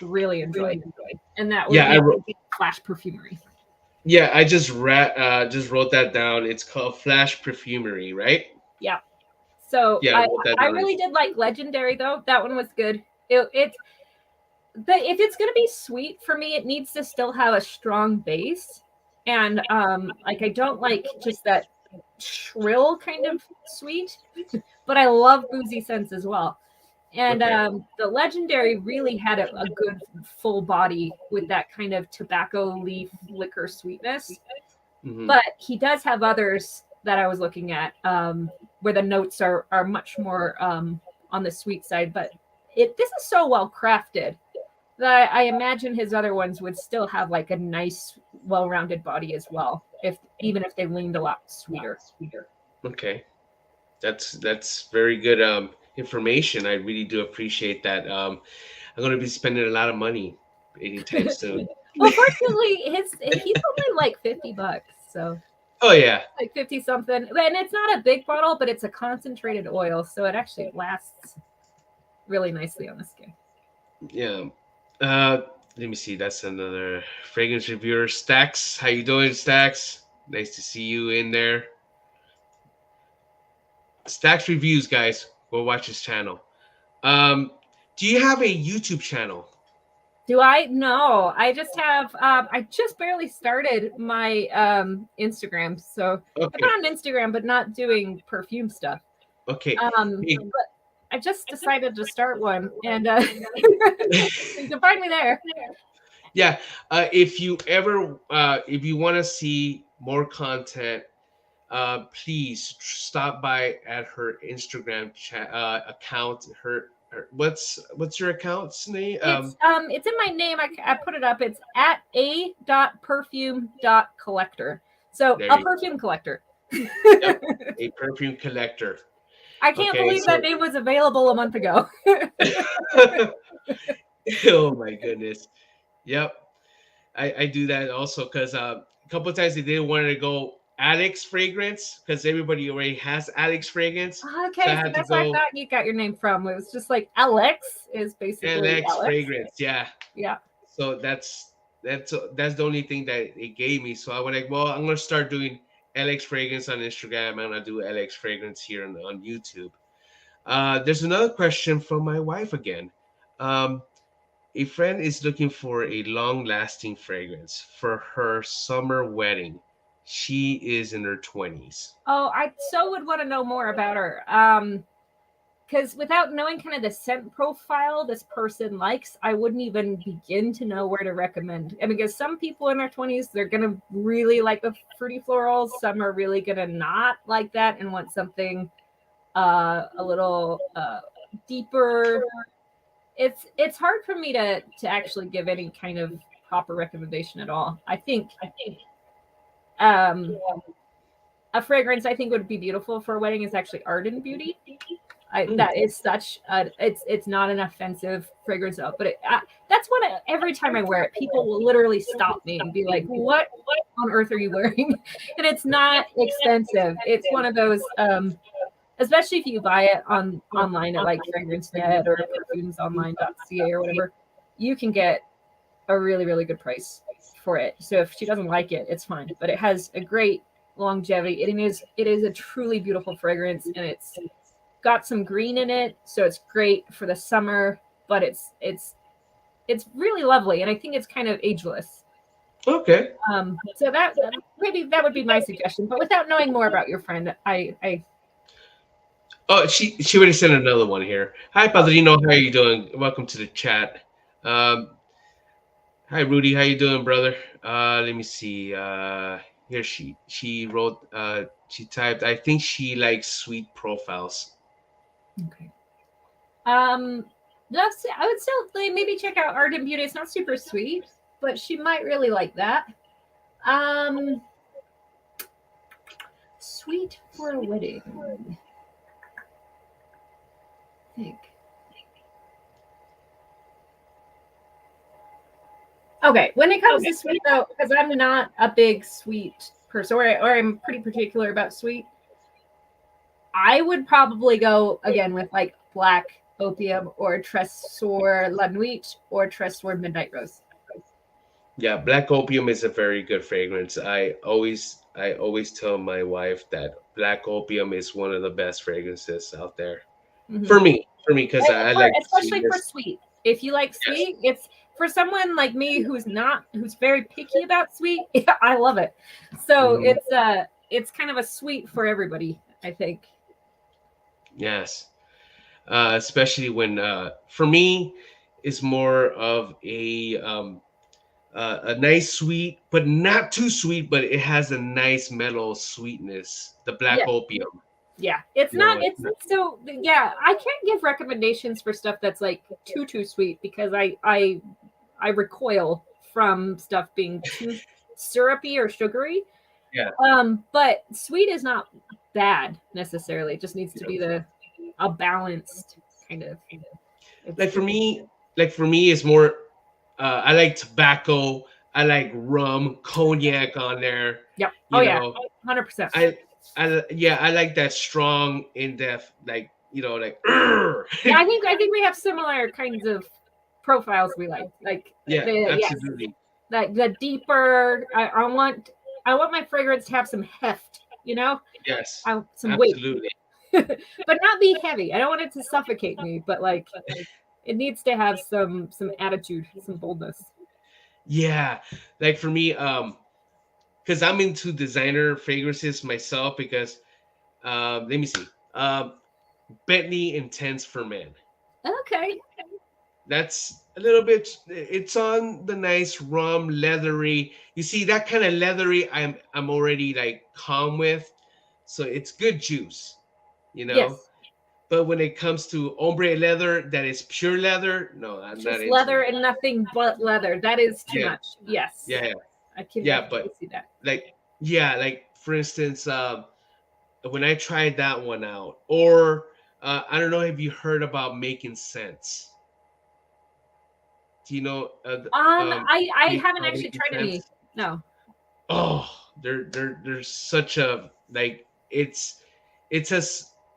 really enjoy. And that would be Flash Perfumery. Yeah, I just wrote that down. It's called Flash Perfumery, right? Yeah. So yeah, I really did like Legendary though. That one was good. But if it's gonna be sweet for me, it needs to still have a strong base. And like I don't like just that shrill kind of sweet, but I love boozy scents as well. And the Legendary really had a good full body with that kind of tobacco leaf liquor sweetness. Hmm. But he does have others that I was looking at where the notes are much more on the sweet side. But this is so well crafted that I imagine his other ones would still have like a nice, well-rounded body as well, if even if they leaned a lot sweeter. Okay, that's very good information. I really do appreciate that. I'm going to be spending a lot of money anytime soon. Well, fortunately, he's only like $50, so Oh yeah, like 50 something, and it's not a big bottle, but it's a concentrated oil, so it actually lasts really nicely on the skin. yeah. Uh, Let me see. That's another fragrance reviewer, Stacks. How you doing, Stacks? Nice to see you in there. Stacks reviews, guys. Go watch his channel. Um, do you have a YouTube channel? Do I? No, I just have. I just barely started my Instagram, so I've been Okay, on Instagram, but not doing perfume stuff. okay. Hey, But I just decided to start one, and you can find me there. yeah. If you want to see more content, please stop by at her Instagram account. What's your account's name? It's in my name. I put it up. It's at a.perfume.collector. So There a you go. perfume collector. Yep, a perfume collector. I can't Okay, believe that so name was available a month ago. oh my goodness. Yep, I do that also because a couple of times they didn't want to go Alex fragrance because everybody already has Alex fragrance, so I Okay, so had to that's where I go thought you got your name from. It was just like Alex is basically Alex Alex. fragrance. Yeah, Yeah. so that's the only thing that it gave me. So I was like, well, I'm gonna start doing LX fragrance on Instagram. I'm gonna do LX fragrance here on YouTube. There's another question from my wife again. Um, a friend is looking for a long-lasting fragrance for her summer wedding. She is in her 20s. Oh, I so would want to know more about her. Because without knowing kind of the scent profile this person likes, I wouldn't even begin to know where to recommend. And because some people in their 20s, they're gonna really like the fruity florals. Some are really gonna not like that and want something a little deeper. It's hard for me to actually give any kind of proper recommendation at all. I think um, a fragrance I think would be beautiful for a wedding is actually Arden Beauty. Mm, That is such a, it's not an offensive fragrance though, but that's what every time I wear it, people will literally stop me and be like, "What on earth are you wearing?" And it's not expensive. It's one of those, especially if you buy it on online at like FragranceNet or perfumesonline.ca or whatever, you can get a really really good price for it. So if she doesn't like it, it's fine. But it has a great longevity. It is a truly beautiful fragrance, and it's got some green in it, so it's great for the summer. But it's really lovely, and I think it's kind of ageless. okay. So that maybe that would be my suggestion. But without knowing more about your friend, I Oh, she already sent another one here. Hi, oh, Padrino. How are you doing? Welcome to the chat. Um, Hi, Rudy. How you doing, brother? Let me see. Here she wrote. She typed. I think she likes sweet profiles. okay. Um, I would still like, maybe check out Ardent Beauty. It's not super sweet, but she might really like that. Um, Sweet for a wedding. I think. Okay, when it comes to sweet though, because I'm not a big sweet person, or I'm pretty particular about sweet, I would probably go again with like black opium or Tresor La Nuit or Tresor Midnight Rose. Yeah, Black Opium is a very good fragrance. I always tell my wife that Black Opium is one of the best fragrances out there Mm-hmm. For me, because I like Especially for sweetness. sweet. If you like Yes. sweet, it's for someone like me who's very picky about sweet. I love it. So Hmm. it's kind of a sweet for everybody, I think. Yes. Especially when for me, it's more of a a nice sweet, but not too sweet, but it has a nice mellow sweetness. The black Yeah. opium. Yeah, it's You know, not. It's so. Yeah, I can't give recommendations for stuff that's like too sweet because I recoil from stuff being too syrupy or sugary. yeah. But sweet is not bad necessarily. It just needs to be a balanced kind of. Like for me, it's more. I like tobacco. I like rum, cognac on there. Yep. Oh You yeah, know, 100%. I like that strong, in depth, like like. Yeah, I think we have similar kinds of profiles we like. Like Yeah, yes, absolutely. like the deeper. I want my fragrance to have some heft. Yes, Some weight, absolutely. but not be heavy. I don't want it to suffocate me, but like it needs to have some attitude, some boldness. Yeah, like for me, because I'm into designer fragrances myself. Because let me see, Bentley Intense for Men. Okay. That's a little bit. It's on the nice rum, leathery. You see that kind of leathery. I'm already like calm with, so it's good juice, you know. Yes. But when it comes to ombre leather, that is pure leather. No, I'm not Just into leather it. and nothing but leather. That is too Yeah, much. Yes. yeah, yeah, I can yeah. definitely But see that. like, yeah, like for instance, when I tried that one out, or I don't know, have you heard about Making Sense? Do you know I haven't actually Making tried any. Sense? No. Oh, there's such a, like, it's a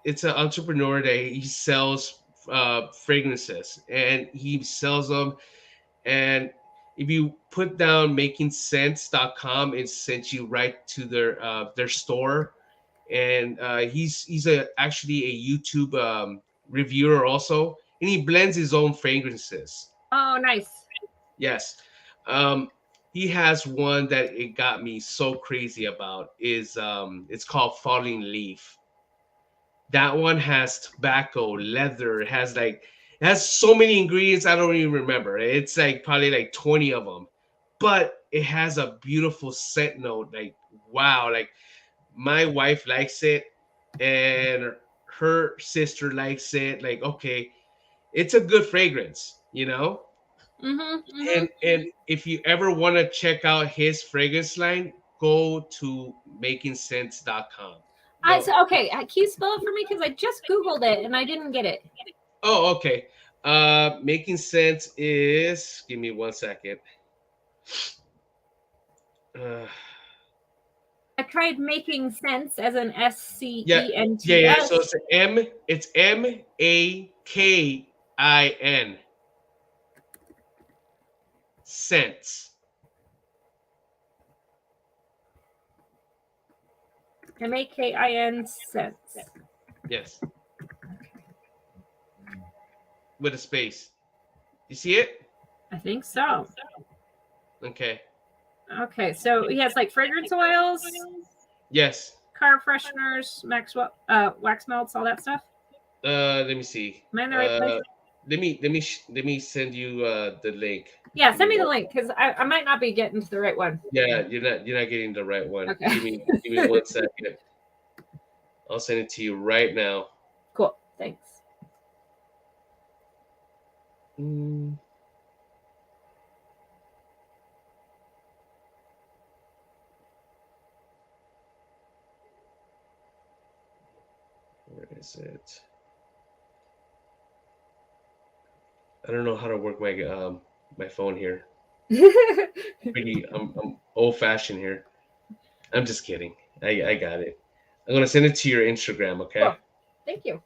it's an entrepreneur that he sells fragrances, and he sells them. And if you put down makingsense.com, it sends you right to their store. And he's actually a YouTube reviewer also, and he blends his own fragrances. Oh, nice. Yes. Um, he has one that it got me so crazy about, is it's called Falling Leaf. That one has tobacco, leather, it has so many ingredients I don't even remember. It's like probably like 20 of them. But it has a beautiful scent note, like wow, like my wife likes it, and her sister likes it. Like, okay, it's a good fragrance. And if you ever want to check out his fragrance line, go to makingsense.com. Don't. Okay. Can you spell it for me? Because I just Googled it and I didn't get it. Oh, okay. Making Sense is. Give me 1 second. Uh, I tried making sense as an yeah, yeah, yeah. SCENTS. So it's M. It's MAKIN. Sense. MAKIN sense. Yes, with a space. You see it? I think so. Okay. Okay, so he has like fragrance oils, Yes. car fresheners, wax melts, all that stuff. Let me see. Am I in the right place? Let me send you the link. Yeah, Give send me the one- link because I might not be getting to the right one. Yeah, you're not getting the right one. Okay. Give me 1 second. I'll send it to you right now. Cool. Thanks. Mm. Where is it? I don't know how to work my phone here. I'm old fashioned here. I'm just kidding. I got it. I'm gonna send it to your Instagram. Okay. Cool. Thank you.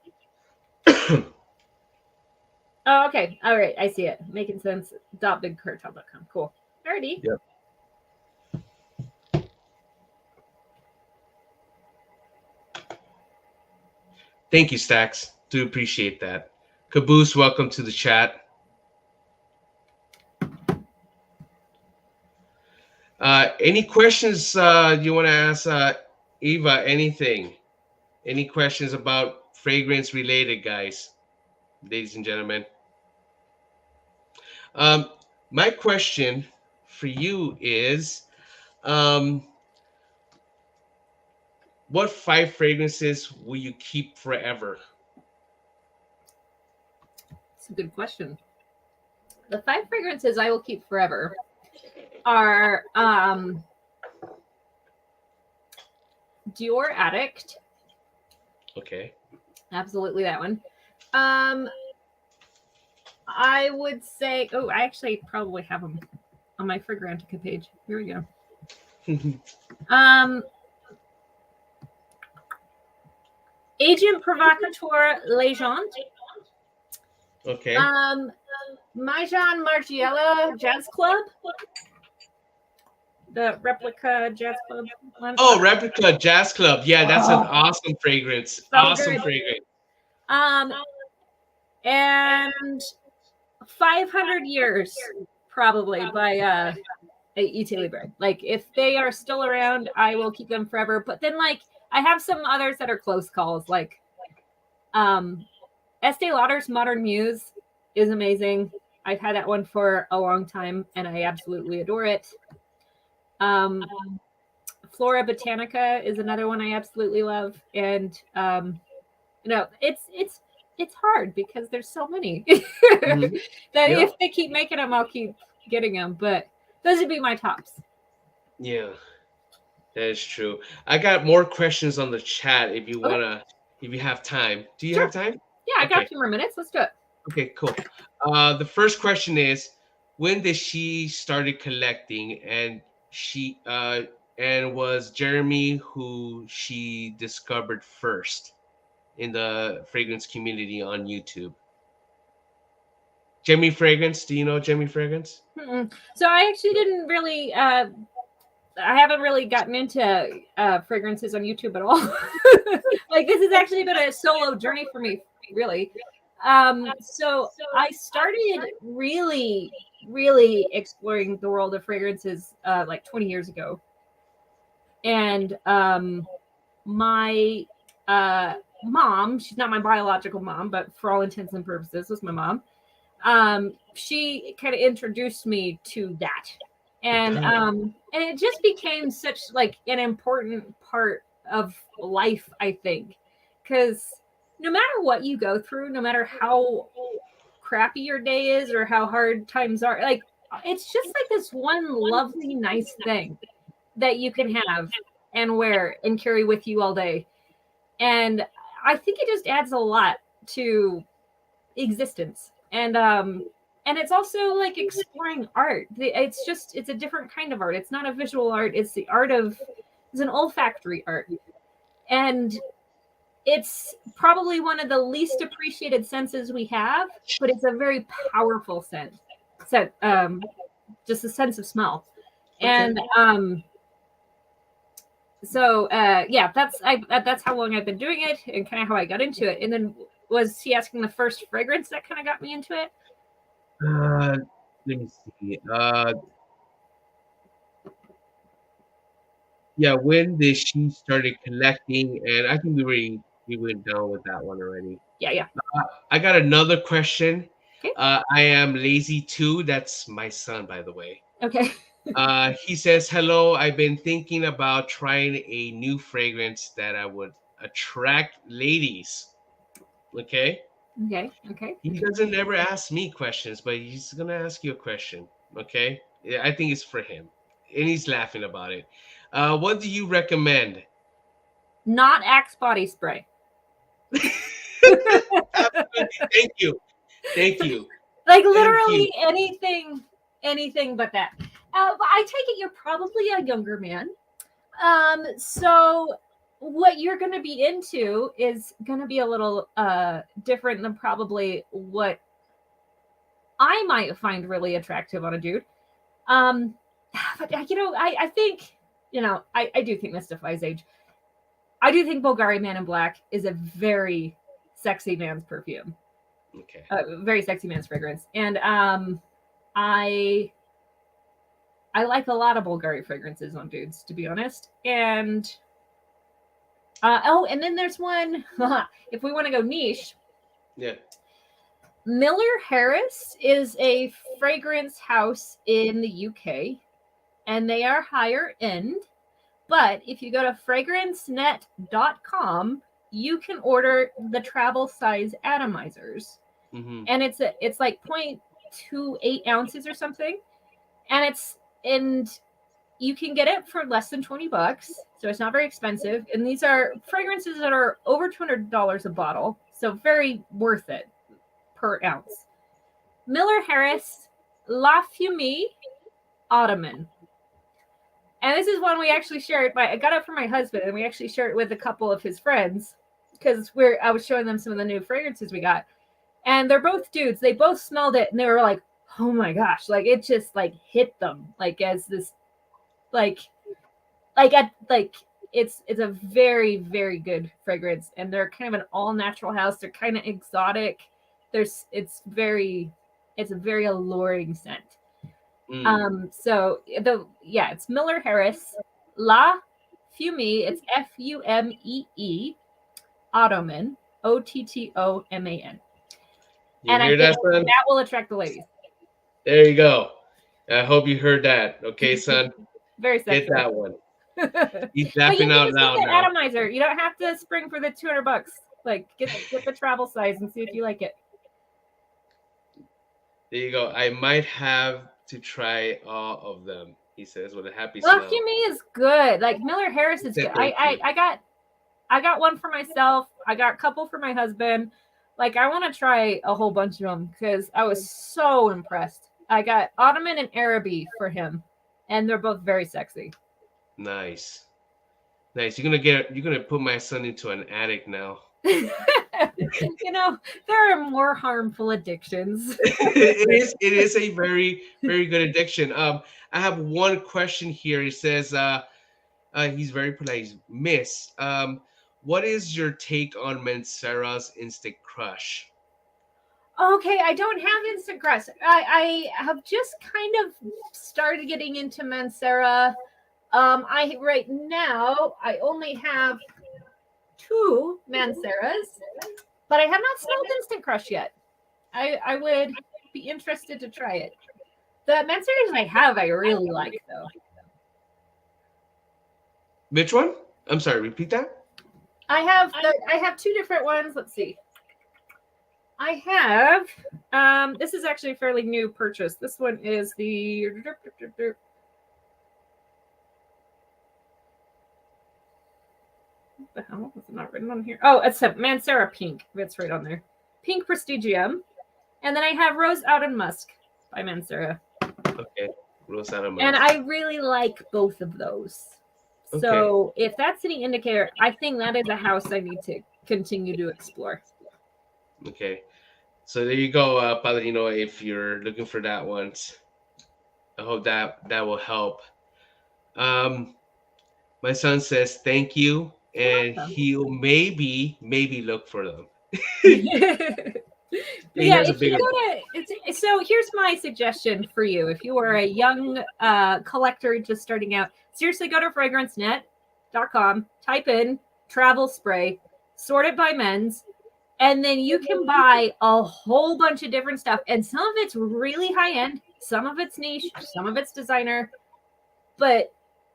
Oh, okay. All right. I see it. Making sense. .bigcartel.com. Cool. Alrighty. Yep. Thank you, Stacks. Do appreciate that. Caboose, welcome to the chat. Any questions you want to ask Eva? Anything? Any questions about fragrance related, guys, ladies and gentlemen? My question for you is, um, what 5 fragrances will you keep forever? It's a good question. The 5 fragrances I will keep forever are Dior Addict. Okay. Absolutely that one. Um, I would say, oh, I actually probably have them on my Fragrantica page. Here we go. Um, Agent Provocateur Legend. Okay. Majan Margiela Jazz Club. The replica Jazz Club one. Oh, Replica Jazz Club. Yeah, that's an Oh, awesome fragrance. so Awesome good. fragrance. Um, and 500 Years, probably by E.T. Libre. Like, if they are still around, I will keep them forever. But then, like, I have some others that are close calls. Like, Estee Lauder's Modern Muse is amazing. I've had that one for a long time, and I absolutely adore it. Flora Botanica is another one I absolutely love, and it's hard because there's so many Mhm. that Yeah. if they keep making them, I'll keep getting them. But those would be my tops. Yeah, that is true. I got more questions on the chat if you Okay, wanna, if you have time. Do you have sure. time? Yeah, I got a Okay. few more minutes. Let's do it. Okay, cool. The first question is, when did she started collecting, and was Jeremy who she discovered first in the fragrance community on YouTube? Jemmy Fragrance, do you know Jemmy Fragrance? So I actually didn't really. I haven't really gotten into fragrances on YouTube at all. Like, this has actually been a solo journey for me, really. So I started really, really exploring the world of fragrances like 20 years ago, and my mom, she's not my biological mom, but for all intents and purposes was my mom. She kind of introduced me to that, and it just became such like an important part of life, I think, because no matter what you go through, no matter how crappy your day is or how hard times are, like, it's just like this one lovely nice thing that you can have and wear and carry with you all day. And I think it just adds a lot to existence. And it's also like exploring art. It's a different kind of art. It's not a visual art. It's an olfactory art. And it's probably one of the least appreciated senses we have, but it's a very powerful sense. So just a sense of smell. Okay. And yeah, that's how long I've been doing it and kind of how I got into it. And then, was he asking the first fragrance that kind of got me into it? Uh, let me see. Yeah, when did she started collecting? And I think we went down with that one already. Yeah. I got another question. Okay. I am lazy too. That's my son, by the way. Okay. He says, "Hello. I've been thinking about trying a new fragrance that I would attract ladies." Okay. Okay. He doesn't ever ask me questions, but he's gonna ask you a question. Okay. Yeah, I think it's for him, and he's laughing about it. What do you recommend? Not Axe body spray. Absolutely. Thank you. Thank you. Like, Thank you. literally anything but that. But I take it you're probably a younger man. So what you're going to be into is going to be a little different than probably what I might find really attractive on a dude. Um, but I think, I do think this defies age. I do think Bulgari Man in Black is a very sexy man's perfume, Okay. very sexy man's fragrance, and I like a lot of Bulgari fragrances on dudes, to be honest. And and then there's one. If we want to go niche, Yeah. Miller Harris is a fragrance house in the UK, and they are higher end. But if you go to fragrancenet.com, you can order the travel size atomizers. Mm-hmm. And it's like 0.28 ounces or something. And you can get it for less than $20, so it's not very expensive. And these are fragrances that are over $200 a bottle, so very worth it per ounce. Miller Harris La Fumée Ottoman. And this is one we actually shared. I got it for my husband, and we actually shared it with a couple of his friends because I was showing them some of the new fragrances we got. And they're both dudes. They both smelled it, and they were like, "Oh my gosh!" Like it just like hit them like as this, like it's a very, very good fragrance, and they're kind of an all natural house. They're kind of exotic. It's a very alluring scent. So it's Miller Harris La Fumée. It's Fumee Ottoman Ottoman. You hear that, son? That will attract the ladies. There you go. I hope you heard that. Okay, son. Very sexy. Get that one. He's But you laughing can out just get loud the now. atomizer. You don't have to spring for the $200. Like get the travel size and see if you like it. There you go. I might have to try all of them, he says with a happy La smile. Fumée is good. Like Miller Harris is good. I got one for myself. I got a couple for my husband. Like I want to try a whole bunch of them because I was so impressed. I got Ottoman and Araby for him, and they're both very sexy. Nice. You're gonna put my son into an attic now. You know, there are more harmful addictions. It is a very, very good addiction. I have one question here. It says he's very polite. He's, Miss, what is your take on Mancera's instant crush? Okay, I don't have instant crush. I have just kind of started getting into Mancera. I right now I only have 2 Manceras, but I have not smelled instant crush yet. I would be interested to try it. The Manceras I have I really like though. Which one? I'm sorry, repeat that. I have 2 different ones. Let's see. I have this is actually a fairly new purchase. This one is the what the hell was it not written on here? Oh, it's a Mancera Pink. It's right on there. Pink Prestigium. And then I have Rose Out and Musk by Mancera. Okay. Rose Out and Musk. And I really like both of those. Okay. So if that's any indicator, I think that is a house I need to continue to explore. Okay. So there you go, Padrino, if you're looking for that one. I hope that will help. My son says thank you, and he'll maybe look for them. Yeah, if you go to, so here's my suggestion for you. If you are a young collector just starting out, seriously go to fragrancenet.com, type in travel spray, sort it by men's, and then you can buy a whole bunch of different stuff. And some of it's really high end, some of it's niche, some of it's designer, but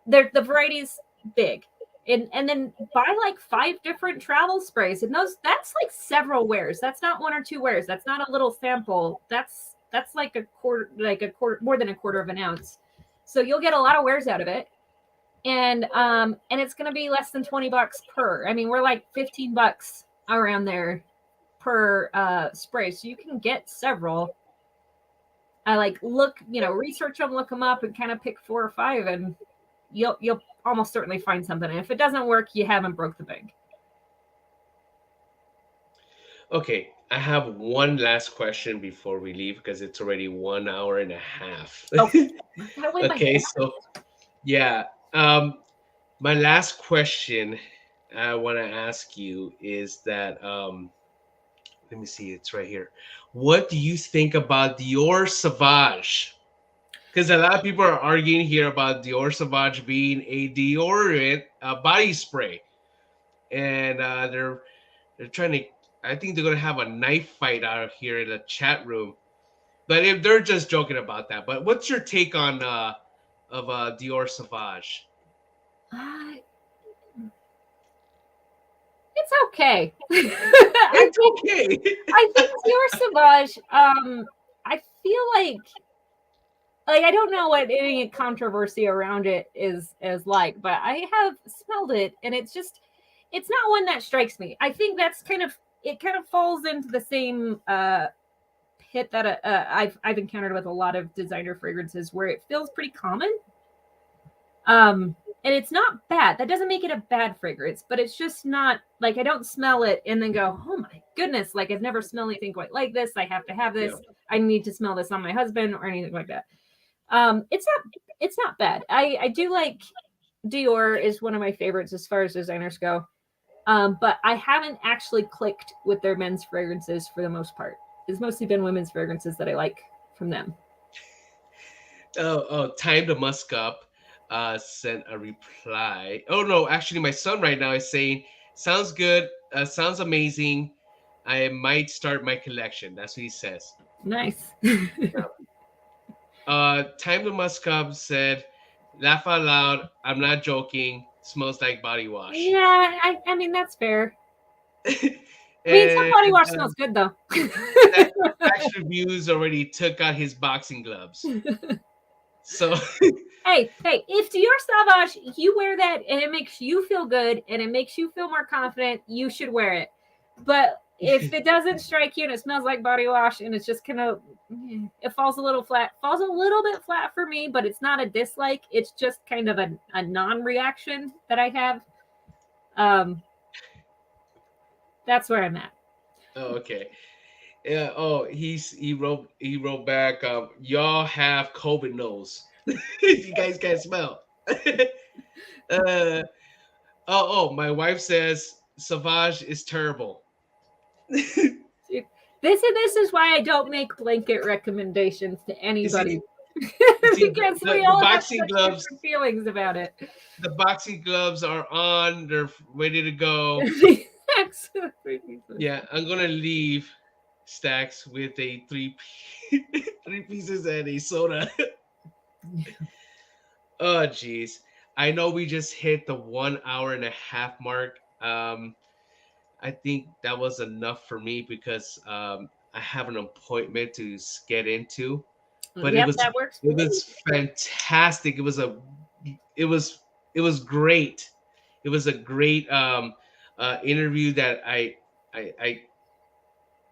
the variety's big. And then buy like 5 different travel sprays, and that's like several wears. That's not 1 or 2 wears. That's not a little sample. That's like a quarter, more than a quarter of an ounce. So you'll get a lot of wears out of it. And it's going to be less than $20 per. I mean, we're like $15 around there per spray. So you can get several. I like research them, look them up, and kind of pick 4 or 5, and you'll almost certainly find something. And if it doesn't work, you haven't broke the bank. Okay, I have one last question before we leave because it's already 1 hour and a half. Oh, okay, so yeah, my last question I want to ask you is that let me see, it's right here. What do you think about Dior Sauvage? Because a lot of people are arguing here about Dior Sauvage being a deodorant body spray, and they're trying to I think they're gonna have a knife fight out here in the chat room. But if they're just joking about that. But what's your take on of Dior Sauvage? Uh, it's okay. It's okay. I think Dior Sauvage. I feel like I don't know what any controversy around it is like, but I have smelled it, and it's not one that strikes me. I think that's kind of falls into the same pit that I've encountered with a lot of designer fragrances where it feels pretty common. And it's not bad. That doesn't make it a bad fragrance, but it's just not like I don't smell it and then go, oh my goodness, like I've never smelled anything quite like this. I have to have this. Yeah. I need to smell this on my husband or anything like that. It's not bad. I do like Dior is one of my favorites as far as designers go. But I haven't actually clicked with their men's fragrances for the most part. It's mostly been women's fragrances that I like from them. Time to Musk Up sent a reply. Oh no, actually, my son right now is saying, "Sounds good. Sounds amazing. I might start my collection." That's what he says. Nice. Time to Musk Up said, "Laugh out loud. I'm not joking. Smells like body wash." Yeah, I mean that's fair. I mean, some And body wash smells good though. Max Reviews already took out his boxing gloves. So hey, if Dior Sauvage, you wear that and it makes you feel good and it makes you feel more confident, you should wear it. But if it doesn't strike you and it smells like body wash and it's just kind of, it falls a little bit flat for me, but it's not a dislike. It's just kind of a non-reaction that I have. That's where I'm at. oh, okay. Yeah. Oh, he wrote back. Y'all have COVID nose. You guys can't smell. uh, my wife says Sauvage is terrible. This is why I don't make blanket recommendations to anybody. Because we all have such different feelings about it. The boxing gloves are on. They're ready to go. Yeah, I'm gonna leave Stacks with a three pieces and a soda. Oh geez. I know we just hit the 1 hour and a half mark. I think that was enough for me because I have an appointment to get into. But yep, that works. It was fantastic. It was great. It was a great interview that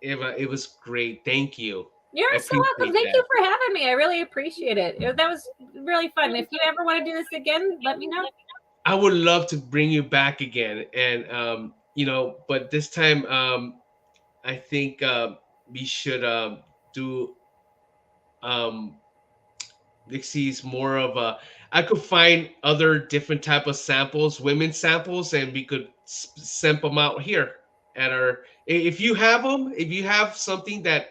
it was great. Thank you. You're so welcome. Thank you for having me. I really appreciate it. That was really fun. If you ever want to do this again, let me know. I would love to bring you back again, and but this time I think we should do Dixie's more of a. I could find other different type of samples, women's samples, and we could samp them out here at our. If you have them, if you have something that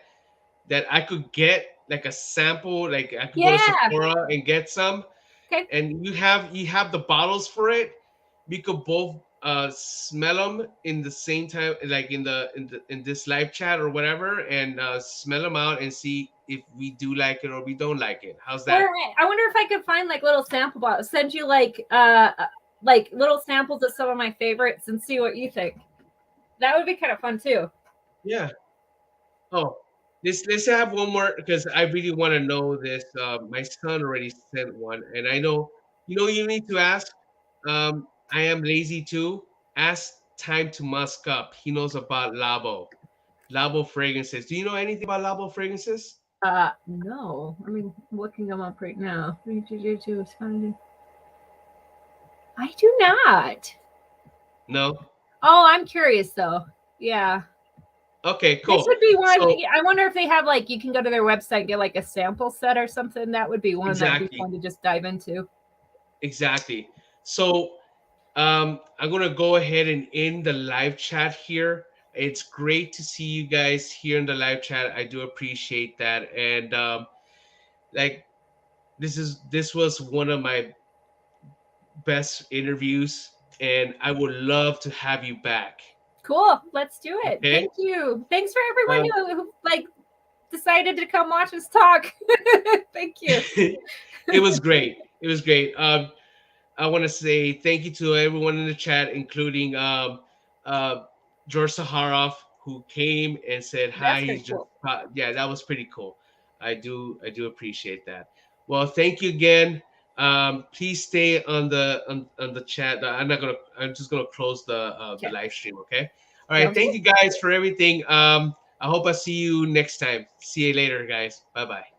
I could get like a sample, like I could go to Sephora and get some, okay. And you have the bottles for it. We could both smell them in the same time, like in this live chat or whatever, and smell them out and see if we do like it or we don't like it. How's that? All right. I wonder if I could find like little sample bottles, send you like little samples of some of my favorites and see what you think. That would be kind of fun too. Yeah. Oh, let's have one more because I really want to know this. My son already sent one, and I know you need to ask. I am lazy too. Ask Time to Musk Up. He knows about Labo fragrances. Do you know anything about Labo fragrances? No. I mean, I'm looking them up right now. I do not. No. Oh, I'm curious though. Yeah. Okay, cool. This would be one. So, I wonder if they have like you can go to their website and get like a sample set or something. That would be one that would be fun to just dive into. Exactly. So I'm gonna go ahead and end the live chat here. It's great to see you guys here in the live chat. I do appreciate that. And like this was one of my best interviews, and I would love to have you back. Cool. Let's do it. Okay. Thank you. Thanks for everyone Um, who like decided to come watch us talk. Thank you. it was great. It was great. I want to say thank you to everyone in the chat, including uh, George Saharoff, who came and said hi. That's He's pretty just cool. yeah, that was pretty cool. I do appreciate that. Well, thank you again. Please stay on the chat. I'm not gonna. I'm just gonna close the Okay. live stream. Okay. All right. Sounds Thank good. you guys for everything. I hope I see you next time. See you later, guys. Bye bye.